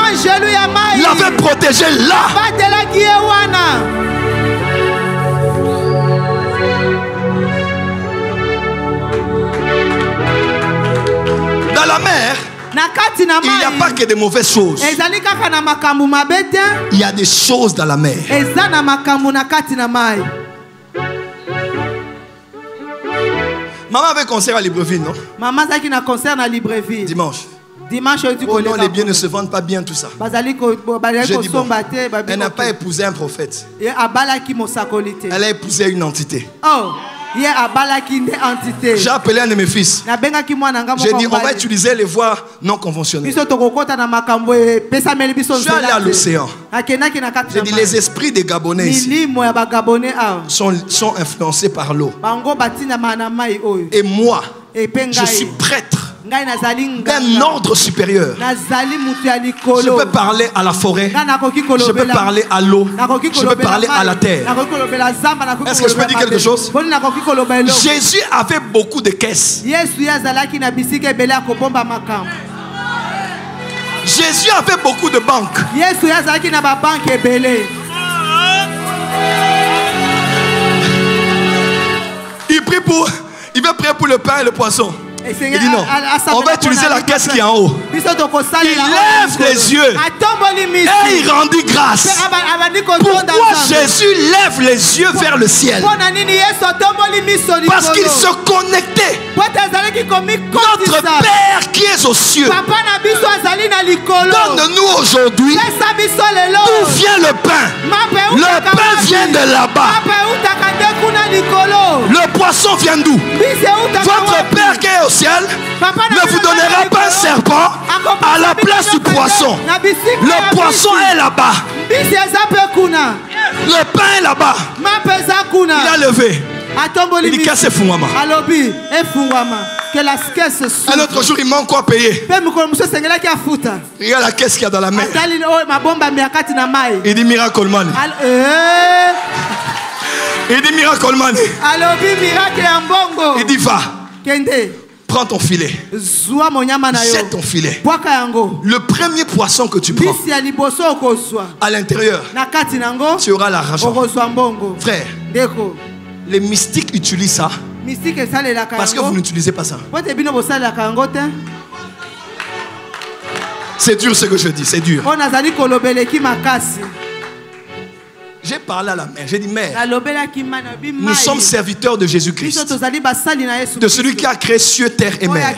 L'avait protégé là. Dans la mer, il n'y a pas que de mauvaises choses. Il y a des choses dans la mer. Maman avait concert à Libreville, non? Maman qui a concert à Libreville. Dimanche. Oh non, les biens ne se vendent pas bien, tout ça. J'ai dit, bon, elle n'a pas épousé un prophète. Elle a épousé une entité. J'ai appelé un de mes fils. J'ai dit, on va utiliser les voies non conventionnelles. Je suis allé à l'océan. J'ai dit, les esprits des Gabonais ici sont influencés par l'eau. Et moi, je suis prêtre d'un ordre supérieur. Je peux parler à la forêt, je peux parler à l'eau, je peux parler à la terre. Est-ce que je peux dire quelque chose? Jésus avait beaucoup de caisses. Jésus avait beaucoup de banques. Il veut prier pour le pain et le poisson. Il dit non, on va utiliser la caisse qui est en haut. Il lève les yeux et il rendit grâce. Pourquoi Jésus lève les yeux vers le ciel? Parce qu'il se connectait. Notre Père qui est aux cieux, donne-nous aujourd'hui d'où vient le pain. Le pain vient de là-bas. Le poisson vient d'où? Votre Père qui est au ciel ne vous donnera pas un serpent à la place du poisson. Le poisson est là-bas. Le pain est là-bas. Il a levé. Il dit casse fungama. Que la caisse s'ouvre. Un autre jour, il manque quoi payer. Regarde la caisse qu'il y a dans la mer. Il dit miracle man. Il dit miracle man. Il dit va. Prends ton filet. Jette ton filet. Le premier poisson que tu prends, à l'intérieur, tu auras l'argent. Frère, les mystiques utilisent ça parce que vous n'utilisez pas ça. C'est dur ce que je dis, c'est dur. J'ai parlé à la mère, j'ai dit mère, nous sommes serviteurs de Jésus-Christ, de celui qui a créé cieux, terre et mer.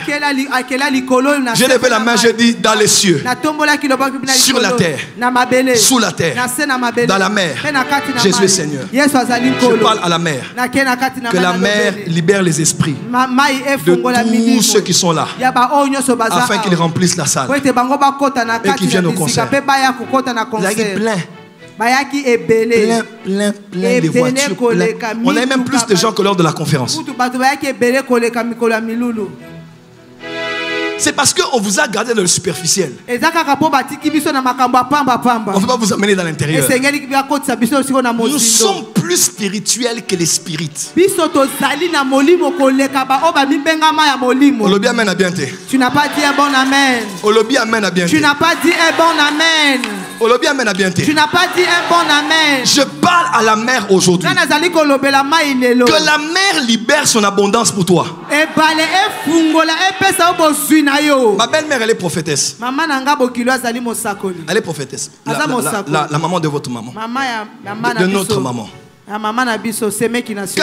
J'ai levé la main, j'ai dit dans les cieux, sur la terre, sous la terre, dans la mer, Jésus est Seigneur. Je parle à la mer, que la mer libère les esprits de tous ceux qui sont là, afin qu'ils remplissent la salle et qu'ils viennent au concert. Vous avez plein. Plein de voitures, plein. On a même plus de gens que lors de la conférence. C'est parce qu'on vous a gardé dans le superficiel. On ne peut pas vous amener dans l'intérieur. Nous sommes plus spirituels que les spirites. Olobi amen a bien été. Tu n'as pas dit un bon amen. Olobi amen a bien été. Tu n'as pas dit un bon amen. Olobi amen a bien été. Tu n'as pas dit un bon amen. Je parle à la mer aujourd'hui. Que la mer libère son abondance pour toi. Ma belle-mère, elle est prophétesse. Elle est prophétesse. La maman de votre maman. De notre maman. Quand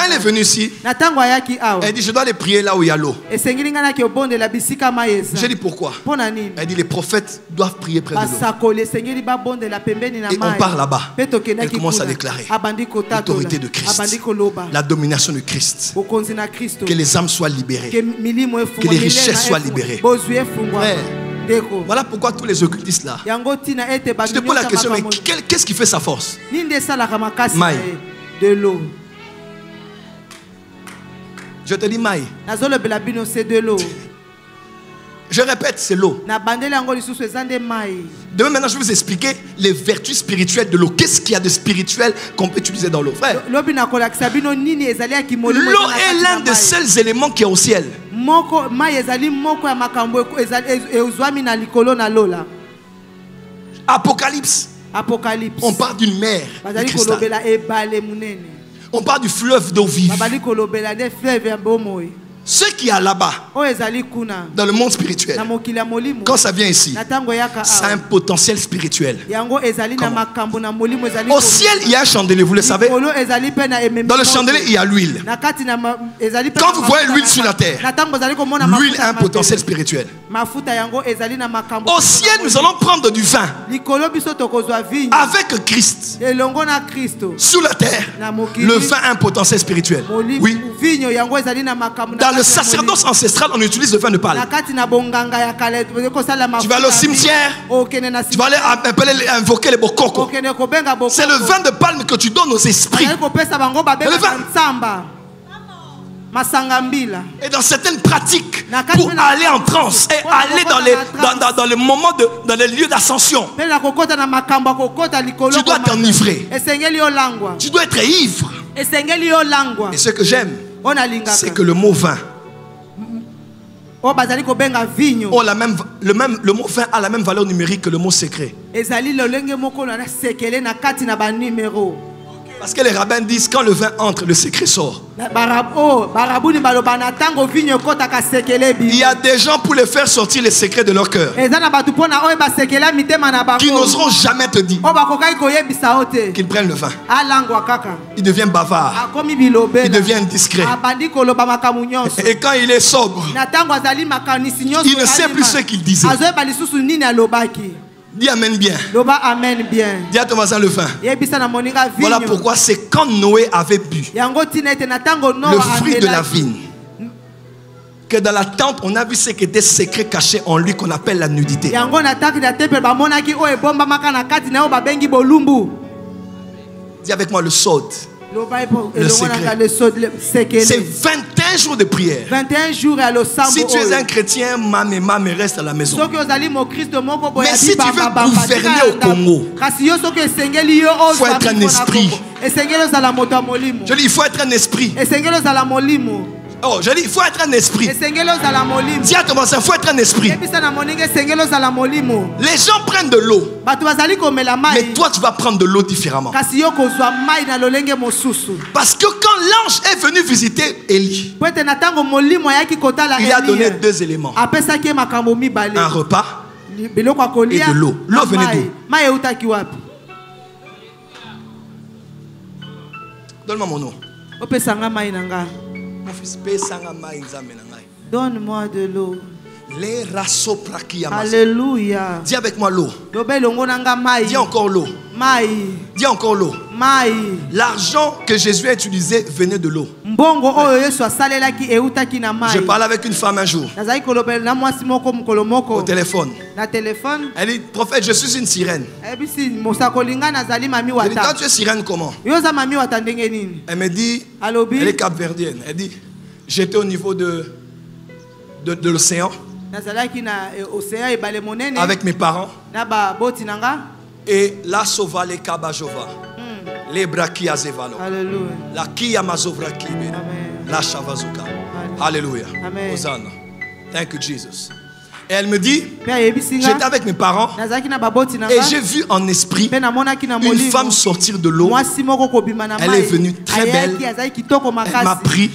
elle est venue ici, elle dit je dois aller prier là où il y a l'eau. J'ai dit pourquoi? Elle dit les prophètes doivent prier près de l'eau. Et on part là-bas. Elle commence à déclarer l'autorité de Christ, la domination de Christ, que les âmes soient libérées, que les richesses soient libérées. Voilà pourquoi tous les occultistes là, je te pose la question, mais qu'est-ce qui fait sa force? Maï. De l'eau. Je te dis maï. C'est de l'eau. Je répète, c'est l'eau. Demain maintenant, je vais vous expliquer les vertus spirituelles de l'eau. Qu'est-ce qu'il y a de spirituel qu'on peut utiliser dans l'eau, frère? L'eau est l'un des seuls éléments qui est au ciel. Apocalypse. On parle d'une mer de cristal. On parle du fleuve d'eau vive. Ce qui est là-bas, dans le monde spirituel, quand ça vient ici, ça a un potentiel spirituel. Au ciel, il y a un chandelier, vous le savez. Dans le chandelier, il y a l'huile. Quand vous voyez l'huile sur la terre, l'huile a un potentiel spirituel. Au ciel, nous allons prendre du vin avec Christ. Sous la terre, le vin a un potentiel spiritual. Oui. Dans le sacerdoce ancestral, on utilise le vin de palme. Tu vas aller au cimetière, tu vas aller invoquer les bokoko. C'est le vin de palme que tu donnes aux esprits. Le vin. Et dans certaines pratiques, pour aller en transe et aller dans les moments, dans les lieux d'ascension, tu dois t'enivrer. Tu dois être ivre. Et ce que j'aime, c'est que le mot vin, le mot vin a la même valeur numérique que le mot secret. Parce que les rabbins disent quand le vin entre, le secret sort. Il y a des gens pour les faire sortir les secrets de leur cœur qui n'oseront jamais te dire qu'ils prennent le vin. Il devient bavard. Il devient indiscret. Et quand il est sobre, il ne sait plus ce qu'il disait. Dis amen bien. Dis à ton voisin le vin. Voilà pourquoi c'est quand Noé avait bu le fruit de la vigne, que dans la tente on a vu ce qui était secret caché en lui qu'on appelle la nudité. Dis avec moi le sod. Le secret. C'est 21 jours de prière. 21 jours à si tu es un chrétien, Mame reste à la maison. Mais si tu veux gouverner au Congo, il faut être un esprit. Je dis, il faut être un esprit. Oh, je dis, il faut être un esprit. Dis à ton voisin, il faut être un esprit. Les gens prennent de l'eau. Mais toi, tu vas prendre de l'eau différemment. Parce que quand l'ange est venu visiter Élie, il a donné 2 éléments. Un repas et de l'eau. L'eau venait d'où? Donne-moi mon nom. Mon fils, donne-moi de l'eau. Alléluia. Dis avec moi l'eau. Dis encore l'eau. Dis encore l'eau. L'argent que Jésus a utilisé venait de l'eau. Je parlais avec une femme un jour au téléphone. Elle dit, prophète, je suis une sirène. Je dis, toi tu es sirène comment? Elle me dit, elle est capverdienne. Elle dit, j'étais au niveau de l'océan avec mes parents. Et la sova le kabajova. Les braki azevalo. La kiyamazovra kibe. La shavazuka. Alléluia. Hosanna. Thank you Jesus. Et elle me dit, j'étais avec mes parents et j'ai vu en esprit une femme sortir de l'eau. Elle est venue très belle. Elle m'a pris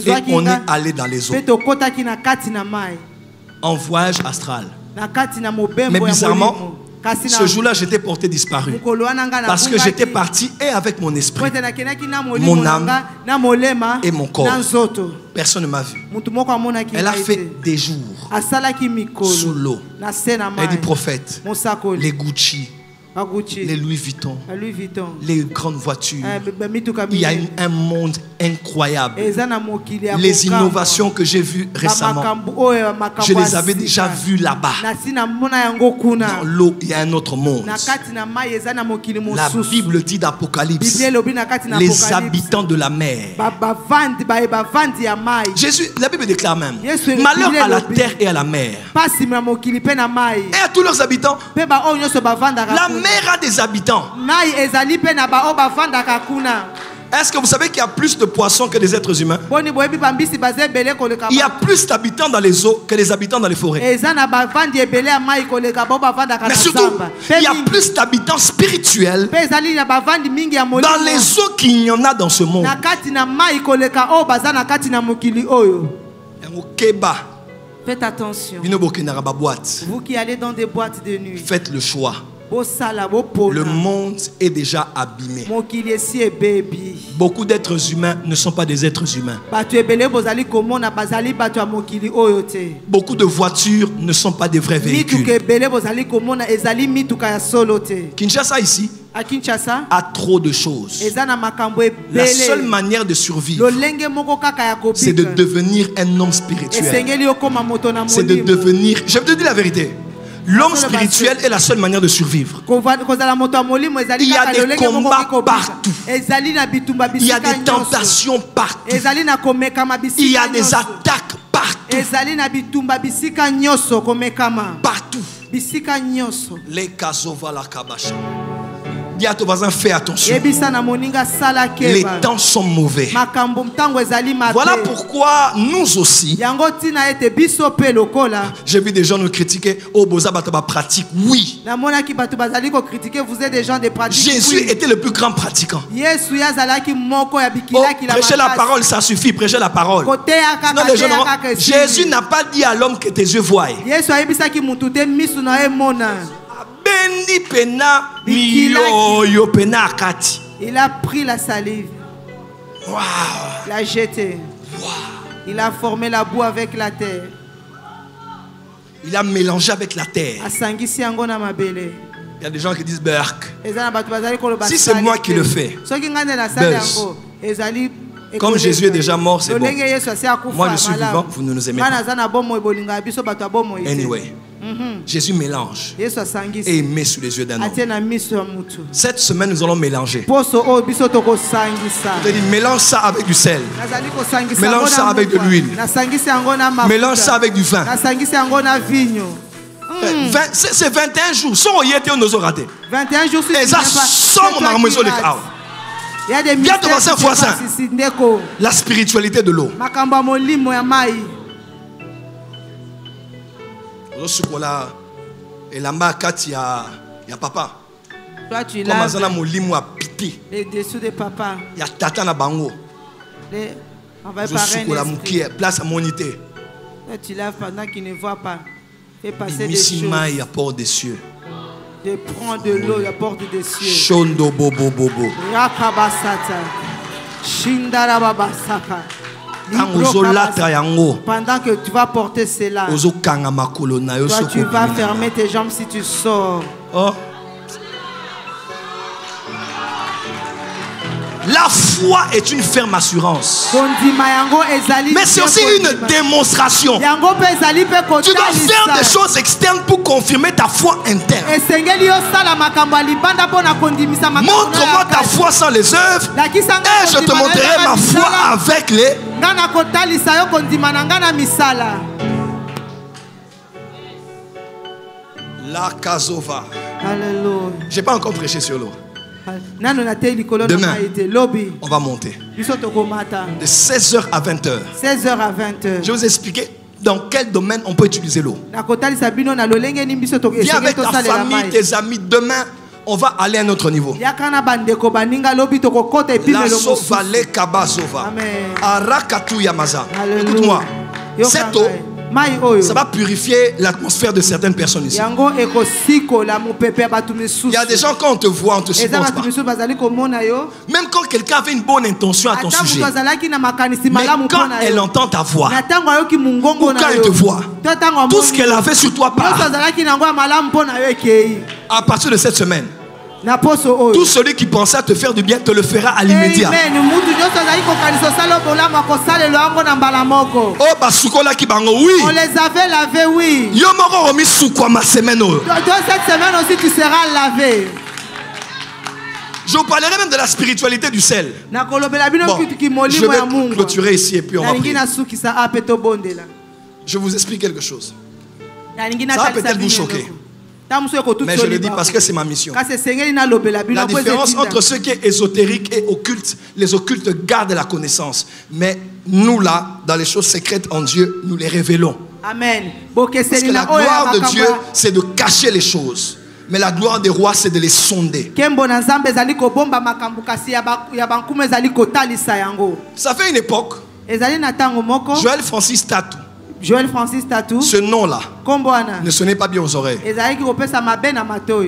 et on est allé dans les eaux. En voyage astral. Mais bizarrement, ce jour-là, j'étais porté disparu. Parce que j'étais parti et avec mon esprit, mon âme et mon corps. Personne ne m'a vu. Elle a fait des jours sous l'eau. Elle dit, prophète, les Gucci, les Louis Vuitton, les grandes voitures. Il y a un monde incroyable. Les innovations que j'ai vues récemment, je les avais déjà vues là-bas. Dans l'eau, il y a un autre monde. La Bible dit d'Apocalypse, les habitants de la mer. Jésus, la Bible déclare même, malheur à la terre et à la mer. Et à tous leurs habitants. La mer a des habitants. Est-ce que vous savez qu'il y a plus de poissons que des êtres humains? Il y a plus d'habitants dans les eaux que des habitants dans les forêts. Mais surtout, il y a plus d'habitants spirituels dans les eaux qu'il y en a dans ce monde. Faites attention. Vous qui allez dans des boîtes de nuit, faites le choix. Le monde est déjà abîmé. Beaucoup d'êtres humains ne sont pas des êtres humains. Beaucoup de voitures ne sont pas des vrais véhicules. Kinshasa ici a trop de choses. La seule manière de survivre, c'est de devenir un homme spirituel. C'est de devenir... Je vais te dire la vérité. L'homme spirituel est la seule manière de survivre. Il y a des combats partout. Il y a des tentations partout. Il y a des attaques partout. Partout. Les Kazova la Kabasha. Dis à ton voisin, fais attention. Les temps sont mauvais. Voilà pourquoi nous aussi, j'ai vu des gens nous critiquer. Oh, Boza Bataba pratique. Oui. Jésus était le plus grand pratiquant. Oh, prêcher la parole, ça suffit. Prêcher la parole. Non, les gens, Jésus n'a pas dit à l'homme que tes yeux voient. Il a pris la salive. Wow. Il l'a jeté. Wow. Il a formé la boue avec la terre. Il a mélangé avec la terre. Il y a des gens qui disent Berk. Si c'est moi qui le fais, comme Jésus est déjà mort, c'est bon. Moi je suis vivant, vous ne nous aimez pas. Anyway. Jésus mélange et il met sous les yeux d'un homme. Cette semaine, nous allons mélanger. Je dis, mélange ça avec du sel. Mélange ça avec de l'huile. Mélange ça avec du vin. C'est 21 jours. Nous avons raté. 21 jours. Et ça somme dans la maison de Kao. Bien devant ce voisin. La spiritualité de l'eau. Et là-bas, il y a papa. Toi, tu laves les dessous de papa. Il y a tata na bango. On va parler d'esprit. Place à moniter. Toi, tu laves pendant qu'il ne voit pas. Fais passer des choses. Il apporte des cieux. Je prends de l'eau, il apporte des cieux. Shondo bobo bobo. Rakabasata. Shindarababasaka. Pendant que tu vas porter cela, toi tu vas fermer tes jambes si tu sors. Oh. La foi est une ferme assurance. Mais c'est aussi une démonstration. Tu dois faire des choses externes pour confirmer ta foi interne. Montre-moi ta foi sans les œuvres et je te montrerai ma foi avec les... La Kazova. Alléluia. J'ai pas encore prêché sur l'eau. Demain, on va monter. De 16h à 20h. 16h à 20h. Je vais vous expliquer dans quel domaine on peut utiliser l'eau. Viens avec ta famille, tes amis. Demain, on va aller à un autre niveau. La Sovale Kabazova. Arakatu Yamaza. Écoute-moi. Cette eau, ça va purifier l'atmosphère de certaines personnes ici. Il y a des gens, quand on te voit, on te supporte pas. Même quand quelqu'un avait une bonne intention à ton sujet, mais quand elle entend ta voix, ou quand elle te voit, tout ce qu'elle avait sur toi part. À partir de cette semaine, tout celui qui pensait à te faire du bien te le fera à l'immédiat. Oh, basukola ki bango, oui. On les avait lavés, oui. Yo moko remis soukwa ma semaine. Dans cette semaine aussi, tu seras lavé. Je vous parlerai même de la spiritualité du sel. Bon, je vais clôturer ici et puis on va prier. Je vous explique quelque chose. Ça va peut-être vous choquer. Mais je le dis parce que c'est ma mission. La différence entre ce qui est ésotérique et occulte, les occultes gardent la connaissance. Mais nous là, dans les choses secrètes en Dieu, nous les révélons. Amen. Parce que la gloire de Dieu, c'est de cacher les choses. Mais la gloire des rois, c'est de les sonder. Ça fait une époque, Joël Francis Tatou. Ce nom-là ne sonnait pas bien aux oreilles.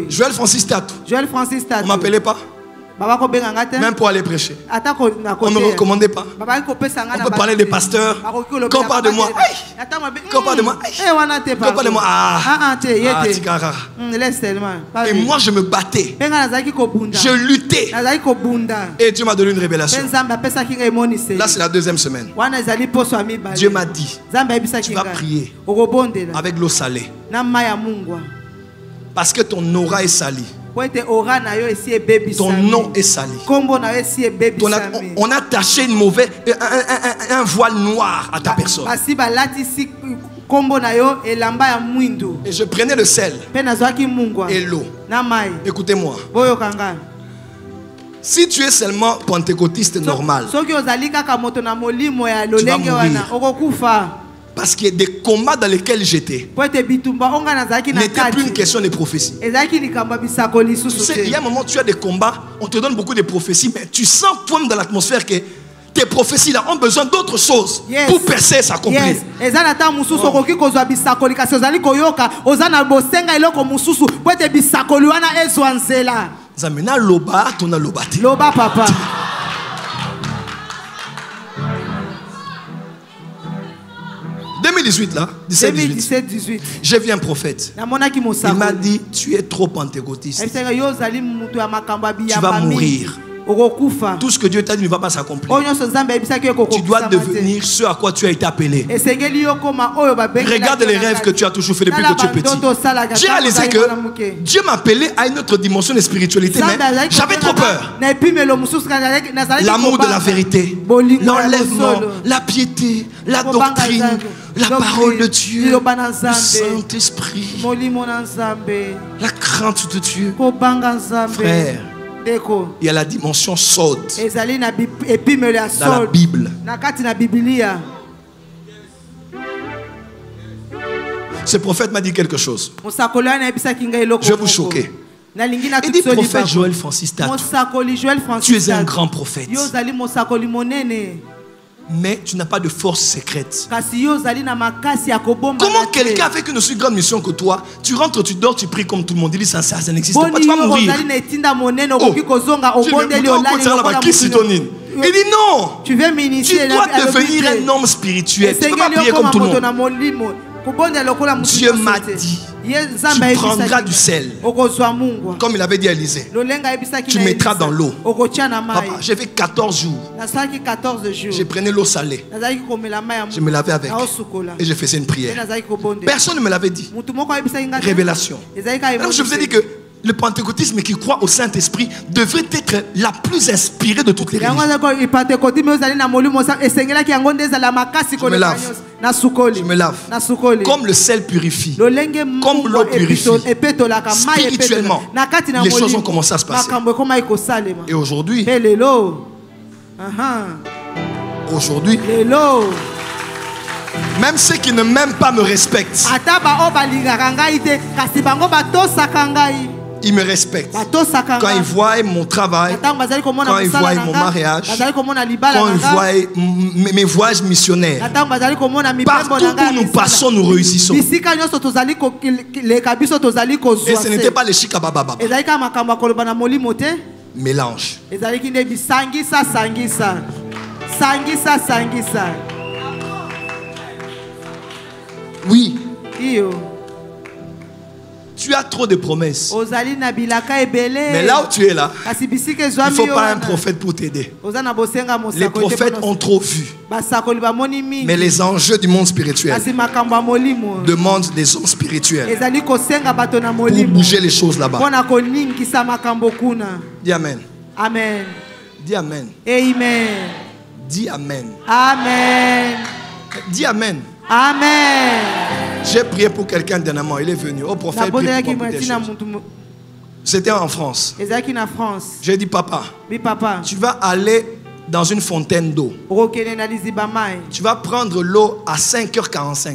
Joël Francis Tatou. On ne m'appelait pas. Même pour aller prêcher. On ne me recommandait pas. On peut parler des pasteurs. Quand on parle de moi, quand on parle de moi, quand on parle de moi, et moi je me battais. Je luttais. Et Dieu m'a donné une révélation. Là c'est la deuxième semaine. Dieu m'a dit, tu vas prier avec l'eau salée. Parce que ton aura est salie. Ton nom est sali. On a attaché un voile noir à ta personne. Et je prenais le sel et l'eau. Écoutez-moi. Si tu es seulement pentecôtiste normal, tu vas mourir. Parce qu'il y a des combats dans lesquels j'étais. N'était plus une question de prophétie. Tu sais, il y a un moment où tu as des combats, on te donne beaucoup de prophéties, mais tu sens toi-même dans l'atmosphère que tes prophéties-là ont besoin d'autre chose pour percer et s'accomplir. Loba papa. 2018 là, 17-18, j'ai vu un prophète. Il m'a dit, tu es trop pentecôtiste. Tu vas mourir. Tout ce que Dieu t'a dit ne va pas s'accomplir. Tu dois devenir ce à quoi tu as été appelé. Regarde les rêves que tu as toujours fait depuis que tu es petit. J'ai réalisé que Dieu m'appelait à une autre dimension de spiritualité, mais j'avais trop peur. L'amour de la vérité, l'enlèvement, la piété, la doctrine, la parole de Dieu, le Saint-Esprit, la crainte de Dieu. Frère, il y a la dimension sod dans la Bible. Ce prophète m'a dit quelque chose. Je vais vous choquer. Il dit, prophète Joël Francis Tatou, tu es un grand prophète, mais tu n'as pas de force secrète. Comment quelqu'un avec une aussi grande mission que toi, tu rentres, tu dors, tu pries comme tout le monde, il dit ça n'existe pas, tu vas mourir. Il dit non, tu dois devenir un homme spirituel, tu ne peux pas prier comme tout le monde. Dieu m'a dit, tu prendras du sel, comme il avait dit à Élisée, tu mettras dans l'eau. Papa, j'ai fait 14 jours, j'ai pris l'eau salée, je me lavais avec et je faisais une prière. Personne ne me l'avait dit. Révélation. Alors je vous ai dit que le pentecôtisme qui croit au Saint-Esprit devrait être la plus inspirée de toutes les religions. Je me lave. Comme le sel purifie, comme l'eau purifie. Spirituellement, les choses ont commencé à se passer. Et aujourd'hui, même ceux qui ne m'aiment pas me respectent. Ils me respectent. Quand ils voient mon travail, quand ils voient mon mariage, quand ils voient mes voyages missionnaires, partout où nous passons, nous réussissons. Et ce n'était pas les chikabababa. Mélange. Oui. Tu as trop de promesses. Mais là où tu es là, il ne faut pas un prophète pour t'aider. Les prophètes ont trop vu. Mais les enjeux du monde spirituel demandent des hommes spirituels pour bouger les choses là-bas. Dis Amen. Amen. Dis Amen. Amen. Dis Amen. Amen. Dis Amen. Amen. J'ai prié pour quelqu'un dernièrement, il est venu. Au prophète, c'était en France. J'ai dit, papa, tu vas aller dans une fontaine d'eau. Tu vas prendre l'eau à 5h45.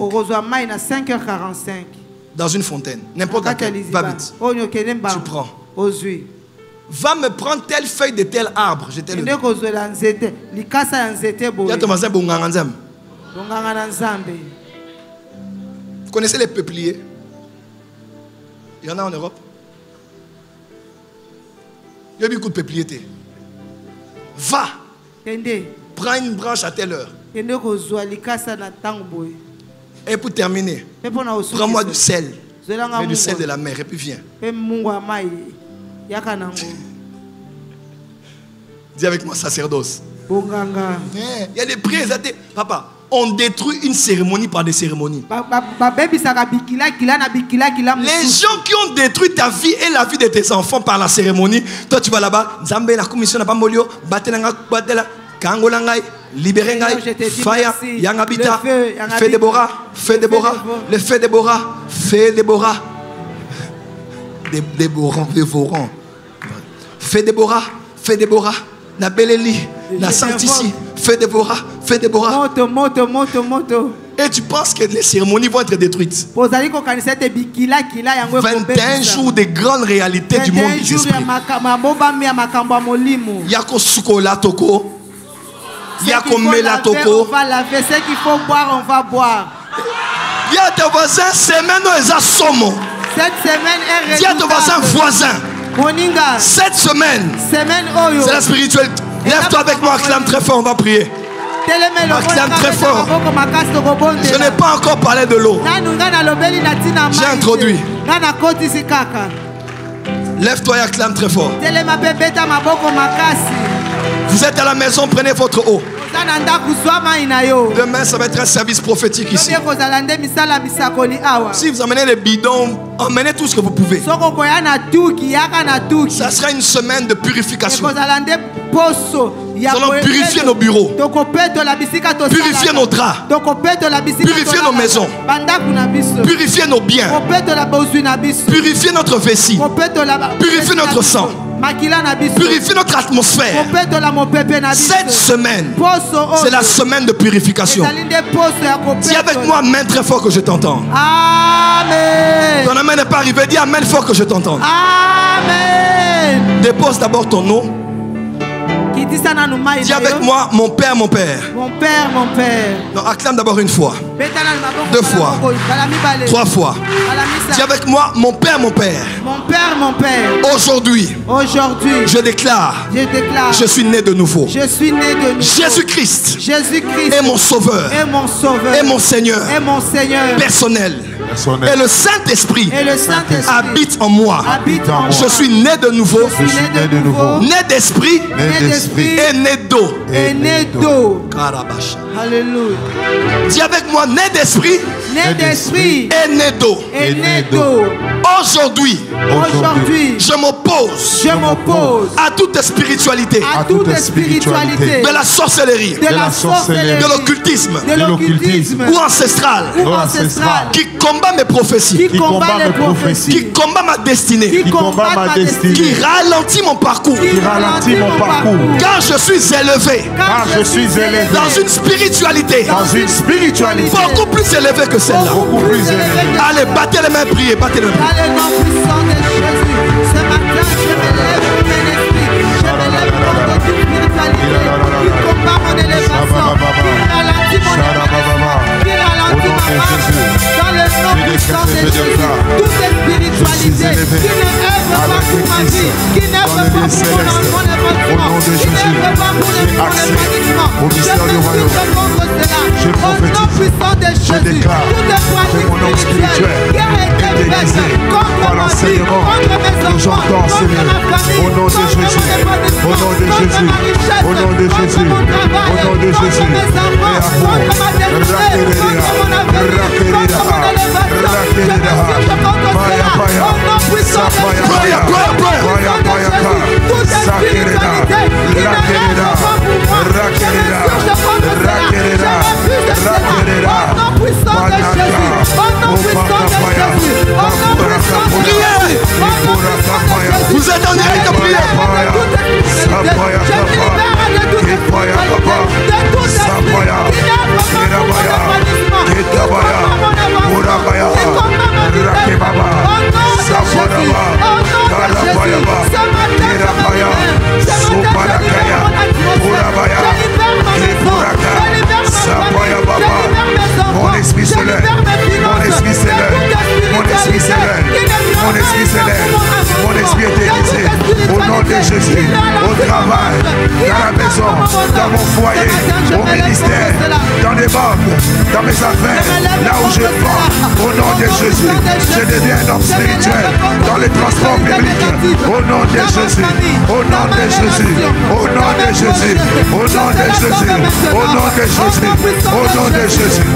Dans une fontaine. N'importe laquelle. Va vite. Tu prends. Va me prendre telle feuille de tel arbre. Je t'ai dit. Vous connaissez les peupliers? Il y en a en Europe. Il y a beaucoup de peupliers. Va. Prends une branche à telle heure. Et pour terminer, prends-moi du sel. Mais du sel de la mer. Et puis viens. Dis avec moi, sacerdoce. Il y a des prières. Papa, on détruit une cérémonie par des cérémonies. Les gens qui ont détruit ta vie et la vie de tes enfants par la cérémonie, toi tu vas là-bas, Zambé, la commission n'a pas molio, Kangolangai, Libérengai, Faya, Yangabita, Fais Déborah, Fais Déborah, le Fais Déborah, Fais Déborah, dévorant, Fais Déborah, Fais Déborah, na Beleli, na Santici, Fais Déborah, Fais Déborah. Et tu penses que les cérémonies vont être détruites? 21 jours de grandes réalités du monde des esprits. Yako Sukola Toko. Yako Mela Toko. On va laver ce qu'il faut boire, on va boire. Y'a tes voisins, semaine où ils assomment. Cette semaine est Dis à ton voisin voisin. Cette semaine, c'est la spiritualité. Lève-toi avec moi, acclame très fort, on va prier. Acclame très fort. Je n'ai pas encore parlé de l'eau. J'ai introduit. Lève-toi et acclame très fort. Vous êtes à la maison, prenez votre eau. Demain, ça va être un service prophétique ici. Si vous amenez les bidons, emmenez tout ce que vous pouvez. Ça sera une semaine de purification. Nous allons purifier nos bureaux, purifier nos draps, purifier nos maisons, purifier nos biens, purifier notre vessie, purifier notre sang, purifier notre atmosphère. Cette semaine, c'est la semaine de purification. Dis avec moi amen très fort que je t'entends. Amen. Ton amen n'est pas arrivé, dis amen fort que je t'entends. Amen. Dépose d'abord ton nom. Dis avec moi, mon Père, mon Père. Mon Père, mon Père. Non, acclame d'abord une fois. 2 fois. 3 fois. Dis avec moi, mon Père, mon Père. Mon Père, mon Père. Aujourd'hui, je déclare, je suis né de nouveau. Je suis né de nouveau. Jésus-Christ est mon sauveur. Et mon Seigneur. Personnel. Et le Saint-Esprit habite en moi. Je suis né de nouveau. Né d'esprit. Et né d'eau. Alléluia. Dis avec moi, né d'esprit. Et né d'eau. Aujourd'hui, je m'oppose à toute spiritualité, de la sorcellerie, de l'occultisme ou ancestral, qui combat mes prophéties, qui combat ma destinée, qui ralentit mon parcours, car je suis élevé dans une spiritualité beaucoup plus élevée que celle-là. Allez, battez les mains, priez, battez les mains. Allez, nom puissant de Jésus, ce matin, je me lève pour mon esprit, je me lève contre toute spiritualité qui combat mon élévation, qui ralentit mon élévation, qui ralentit ma marche, dans le nom puissant de Jésus, toute spiritualité qui ne œuvre pas pour ma vie, qui n'œuvre pas pour mon évolution, qui n'œuvre pas pour mon épanouissement, je me suis contre cela, au nom puissant de Jésus, toute pratique spirituelle qui a été faite contre ma vie, contre mes enfants, contre ma famille, au nom de Jésus, au nom de Jésus, au nom de Jésus, au nom de Jésus, contre ma destinée, contre mon avenir, contre mon élévation, je me contre cela, au nom puissant de Jésus, toute spiritualité qui ne reste pas pour moi, je me surge contre cela, je refuse de cela, au nom puissant de Jésus, au nom puissant de Jésus, au nom puissant de Jésus, au nom puissant de Jésus. Vous êtes en direct de prière. Je me libère de toute spiritualité, de toute spiritualité qui n'œuvre pas pour mon épanouissement, qui combat mon évolution, qui combat ma vitesse. Au nom de Jésus, au nom de Jésus, ce matin je me libère, ce matin je libère mon atmosphère, je libère ma maison, je libère ma famille, je libère mes enfants, mon esprit je libère mes finances, mon esprit s'élève, mon esprit s'élève, mon esprit est déguisé, au nom de Jésus, au travail, dans la maison, dans mon foyer, au ministère, dans les banques, dans mes affaires, là où je pars, au nom de Jésus, je deviens un homme spirituel, dans les transports publics, au nom de Jésus, au nom de Jésus, au nom de Jésus, au nom de Jésus, au nom de Jésus, au nom de Jésus,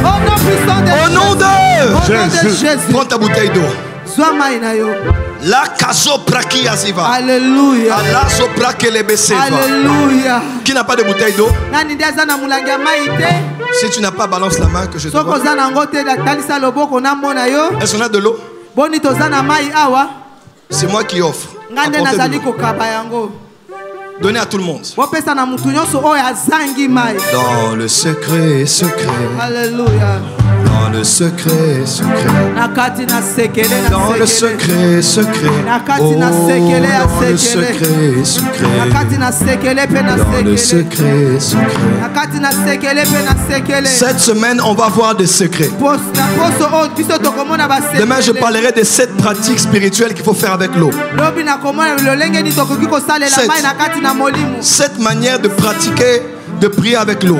au nom de Jésus. Prends ta bouteille d'eau. La kazo praki aziva. Alléluia. Allah so prake le beseva. Alléluia. Qui n'a pas de bouteille d'eau? Si tu n'as pas, balance la main que je te vois. Est-ce qu'on a de l'eau? C'est moi qui offre. Donnez à tout le monde. Dans le secret, secret. Alléluia. Dans le secret, secret. Dans le secret, secret. Oh, dans le secret, secret. Dans le secret, secret. Cette semaine, on va voir des secrets. Demain, je parlerai de 7 pratiques spirituelles qu'il faut faire avec l'eau. 7 manières de pratiquer, de prier avec l'eau.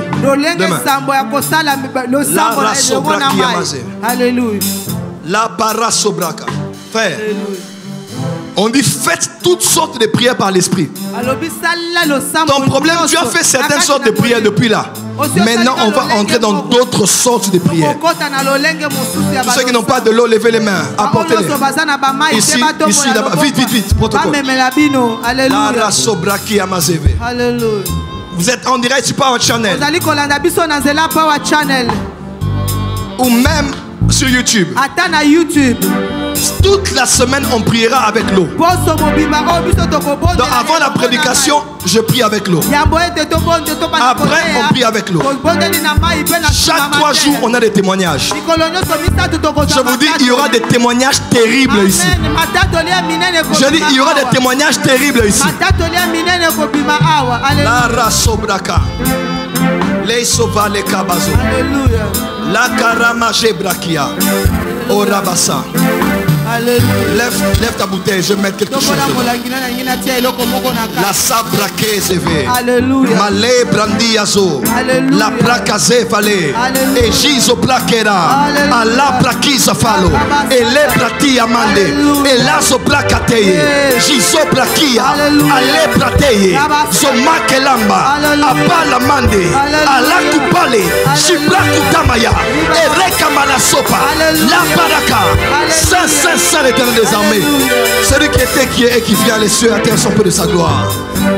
Alléluia. La parasobraka. Frère, On dit faites toutes sortes de prières par l'esprit. Ton problème, tu as fait certaines sortes de prières depuis là. Maintenant, on va entrer dans d'autres sortes de prières. Tous ceux qui n'ont pas de l'eau, levez les mains. Apportez-les. Ici, ici, là-bas. Vite, vite, vite. Protocole. Alléluia. Vous êtes en direct sur Power Channel. Ou même sur YouTube. Toute la semaine, on priera avec l'eau. Donc avant la prédication, je prie avec l'eau. Après, on prie avec l'eau. Chaque 3 jours, on a des témoignages. Je vous dis, il y aura des témoignages terribles ici. Je dis, il y aura des témoignages terribles ici. La rasobraka. Les sova les kabazo. La karama jebrakia. Orabasa. Lève ta bouteille, je vais mettre quelque chose. La sabrake zeve. Malé brandi yazo. La prakaze vale. Et jizo plakera. Allah prakiza falo. Et le prati amande. Et la zo plakateye. Jizo plakia. Ale prateye. Zoma kelamba. Abala mande. Allah kupale. Shibra kutamaya. Et rekamana sopa. La baraka. Saint l'Éternel des armées, celui qui était, qui est et qui vient, les cieux et la terre sont peu de sa gloire.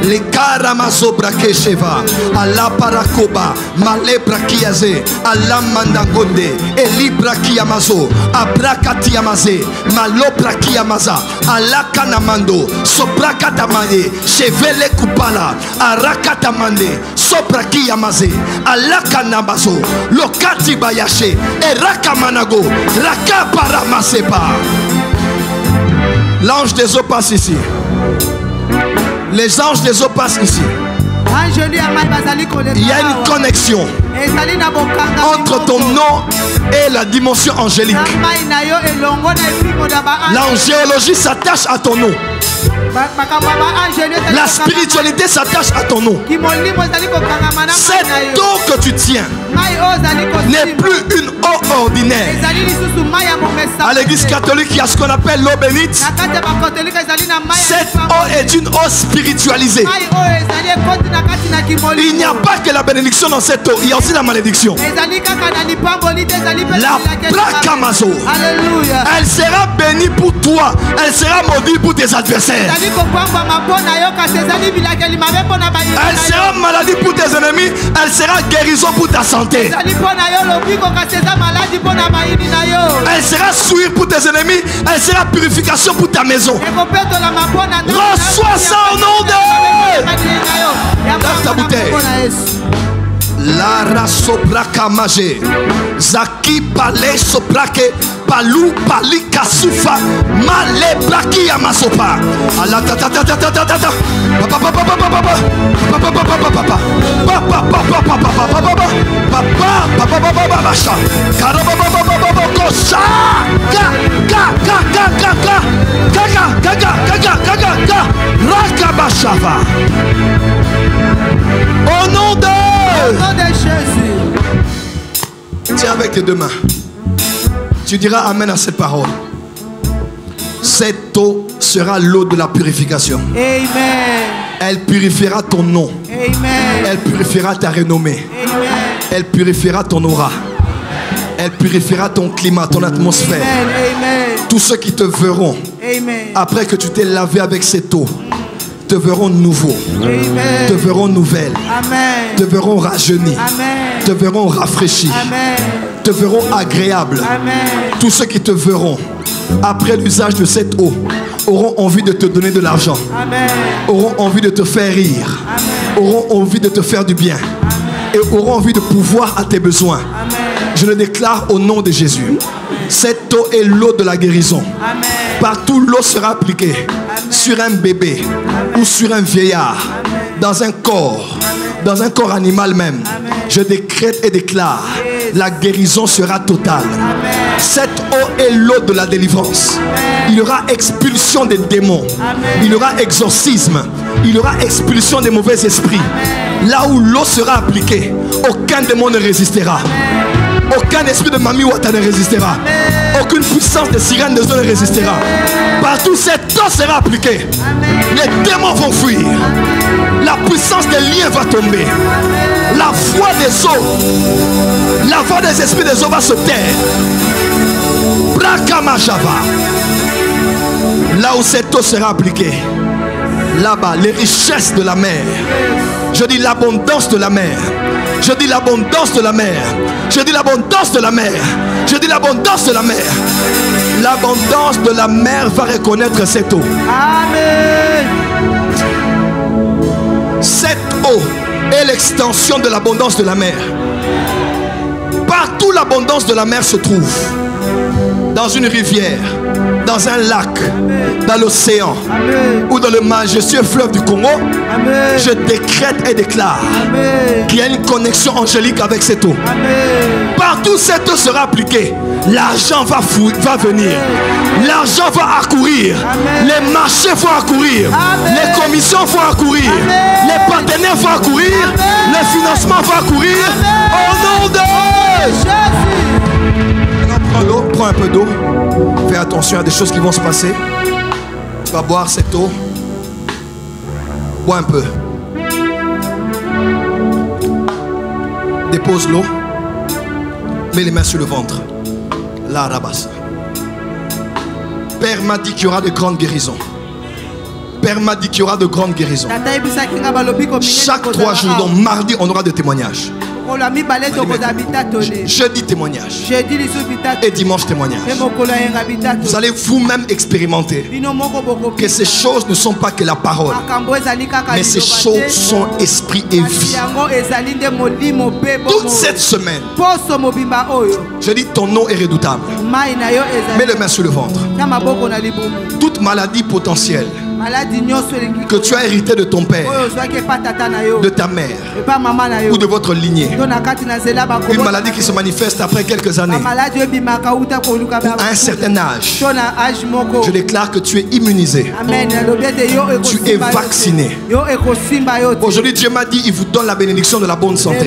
Les karamazo brake sheva, Allah parakoba, male brakiaze, Allah mandangonde, eli brakiamazo, abrakati amaze, malo brakiamaza, Allah kanamando, sobrakatamane, chevele kupala, arakatamande, sobrakiamaze, Allah kanamazo, lokati bayache, erakamanago, rakaparamasepa. L'ange des eaux passe ici. Les anges des eaux passent ici. Il y a une connexion entre ton nom et la dimension angélique. L'angéologie s'attache à ton nom. La spiritualité s'attache à ton nom. Cette eau que tu tiens n'est plus une eau ordinaire. À l'église catholique, il y a ce qu'on appelle l'eau bénite. Cette eau est une eau spiritualisée. Il n'y a pas que la bénédiction dans cette eau, il y a aussi la malédiction. La bracamazo, elle sera bénie pour toi, elle sera maudite pour tes adversaires. Elle sera maladie pour tes ennemis, elle sera guérison pour ta santé. Elle sera souillure pour tes ennemis, elle sera purification pour ta maison. Reçois ça au nom de... Lève ta bouteille. La rasobraka maje Zaki pale sobrake Palou pali kasufa Male braki amasopa Allah ta ta ta ta ta ta ta ta Papa papa papa papa Papa papa papa Papa papa papa papa Papa papa papa papa Karaba papa papa Kosa Ga ga ga ga ga ga Gaga gaga gaga gaga ga Rakabashava. Au nom de Jésus. Tiens avec tes deux mains. Tu diras amen à cette parole. Cette eau sera l'eau de la purification. Amen. Elle purifiera ton nom. Amen. Elle purifiera ta renommée. Amen. Elle purifiera ton aura. Elle purifiera ton climat, ton atmosphère. Amen. Tous ceux qui te verront, Amen, après que tu t'es lavé avec cette eau, te verront nouveau, Amen, te verront nouvelle, Amen, te verront rajeuni, Amen, te verront rafraîchi, Amen, te verront agréable. Amen. Tous ceux qui te verront après l'usage de cette eau auront envie de te donner de l'argent, auront envie de te faire rire, auront envie de te faire du bien, et auront envie de pouvoir à tes besoins. Je le déclare au nom de Jésus. Cette eau est l'eau de la guérison. Amen. Partout l'eau sera appliquée. Amen. Sur un bébé, amen, ou sur un vieillard, amen, dans un corps animal même. Amen. Je décrète et déclare, la guérison sera totale. Amen. Cette eau est l'eau de la délivrance. Amen. Il y aura expulsion des démons. Amen. Il y aura exorcisme. Il y aura expulsion des mauvais esprits. Amen. Là où l'eau sera appliquée, aucun démon ne résistera. Amen. Aucun esprit de Mami Wata ne résistera. Aucune puissance de sirène de zone ne résistera. Partout cette eau sera appliquée. Les démons vont fuir. La puissance des liens va tomber. La voix des eaux, la voix des esprits des eaux va se taire. Brakamashava. Là où cette eau sera appliquée, là-bas, les richesses de la mer. Je dis l'abondance de la mer. Je dis l'abondance de la mer. Je dis l'abondance de la mer. Je dis l'abondance de la mer. L'abondance de la mer va reconnaître cette eau. Amen. Cette eau est l'extension de l'abondance de la mer. Partout l'abondance de la mer se trouve. Dans une rivière, dans un lac, dans l'océan ou dans le majestueux fleuve du Congo. Amen. Je décrète et déclare qu'il y a une connexion angélique avec cette eau. Amen. Partout cette eau sera appliquée, l'argent va venir. L'argent va accourir. Amen. Les marchés vont accourir. Amen. Les commissions vont accourir. Amen. Les partenaires vont accourir. Amen. Le financement va accourir. Amen. Au nom de Jésus. Prends l'eau, prends un peu d'eau. Fais attention à des choses qui vont se passer. Tu vas boire cette eau. Bois un peu. Dépose l'eau. Mets les mains sur le ventre. La rabassa. Père m'a dit qu'il y aura de grandes guérisons. Père m'a dit qu'il y aura de grandes guérisons. Chaque 3 jours, donc mardi, on aura des témoignages. Jeudi témoignage et dimanche témoignage. Vous allez vous-même expérimenter que ces choses ne sont pas que la parole, mais ces choses sont esprit et vie. Toute cette semaine, je dis ton nom est redoutable. Mets les mains sur le ventre. Toute maladie potentielle que tu as hérité de ton père, de ta mère ou de votre lignée, une maladie qui se manifeste après quelques années, à un certain âge, je déclare que tu es immunisé. Tu es vacciné. Aujourd'hui, Dieu m'a dit, il vous donne la bénédiction de la bonne santé, de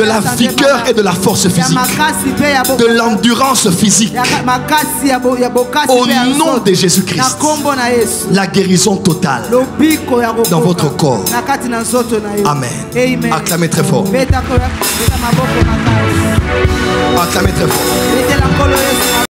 la vigueur et de la force physique, de l'endurance physique. Au nom de Jésus-Christ, la guérison totale dans votre corps. Amen. Acclamez très fort. Acclamez très fort.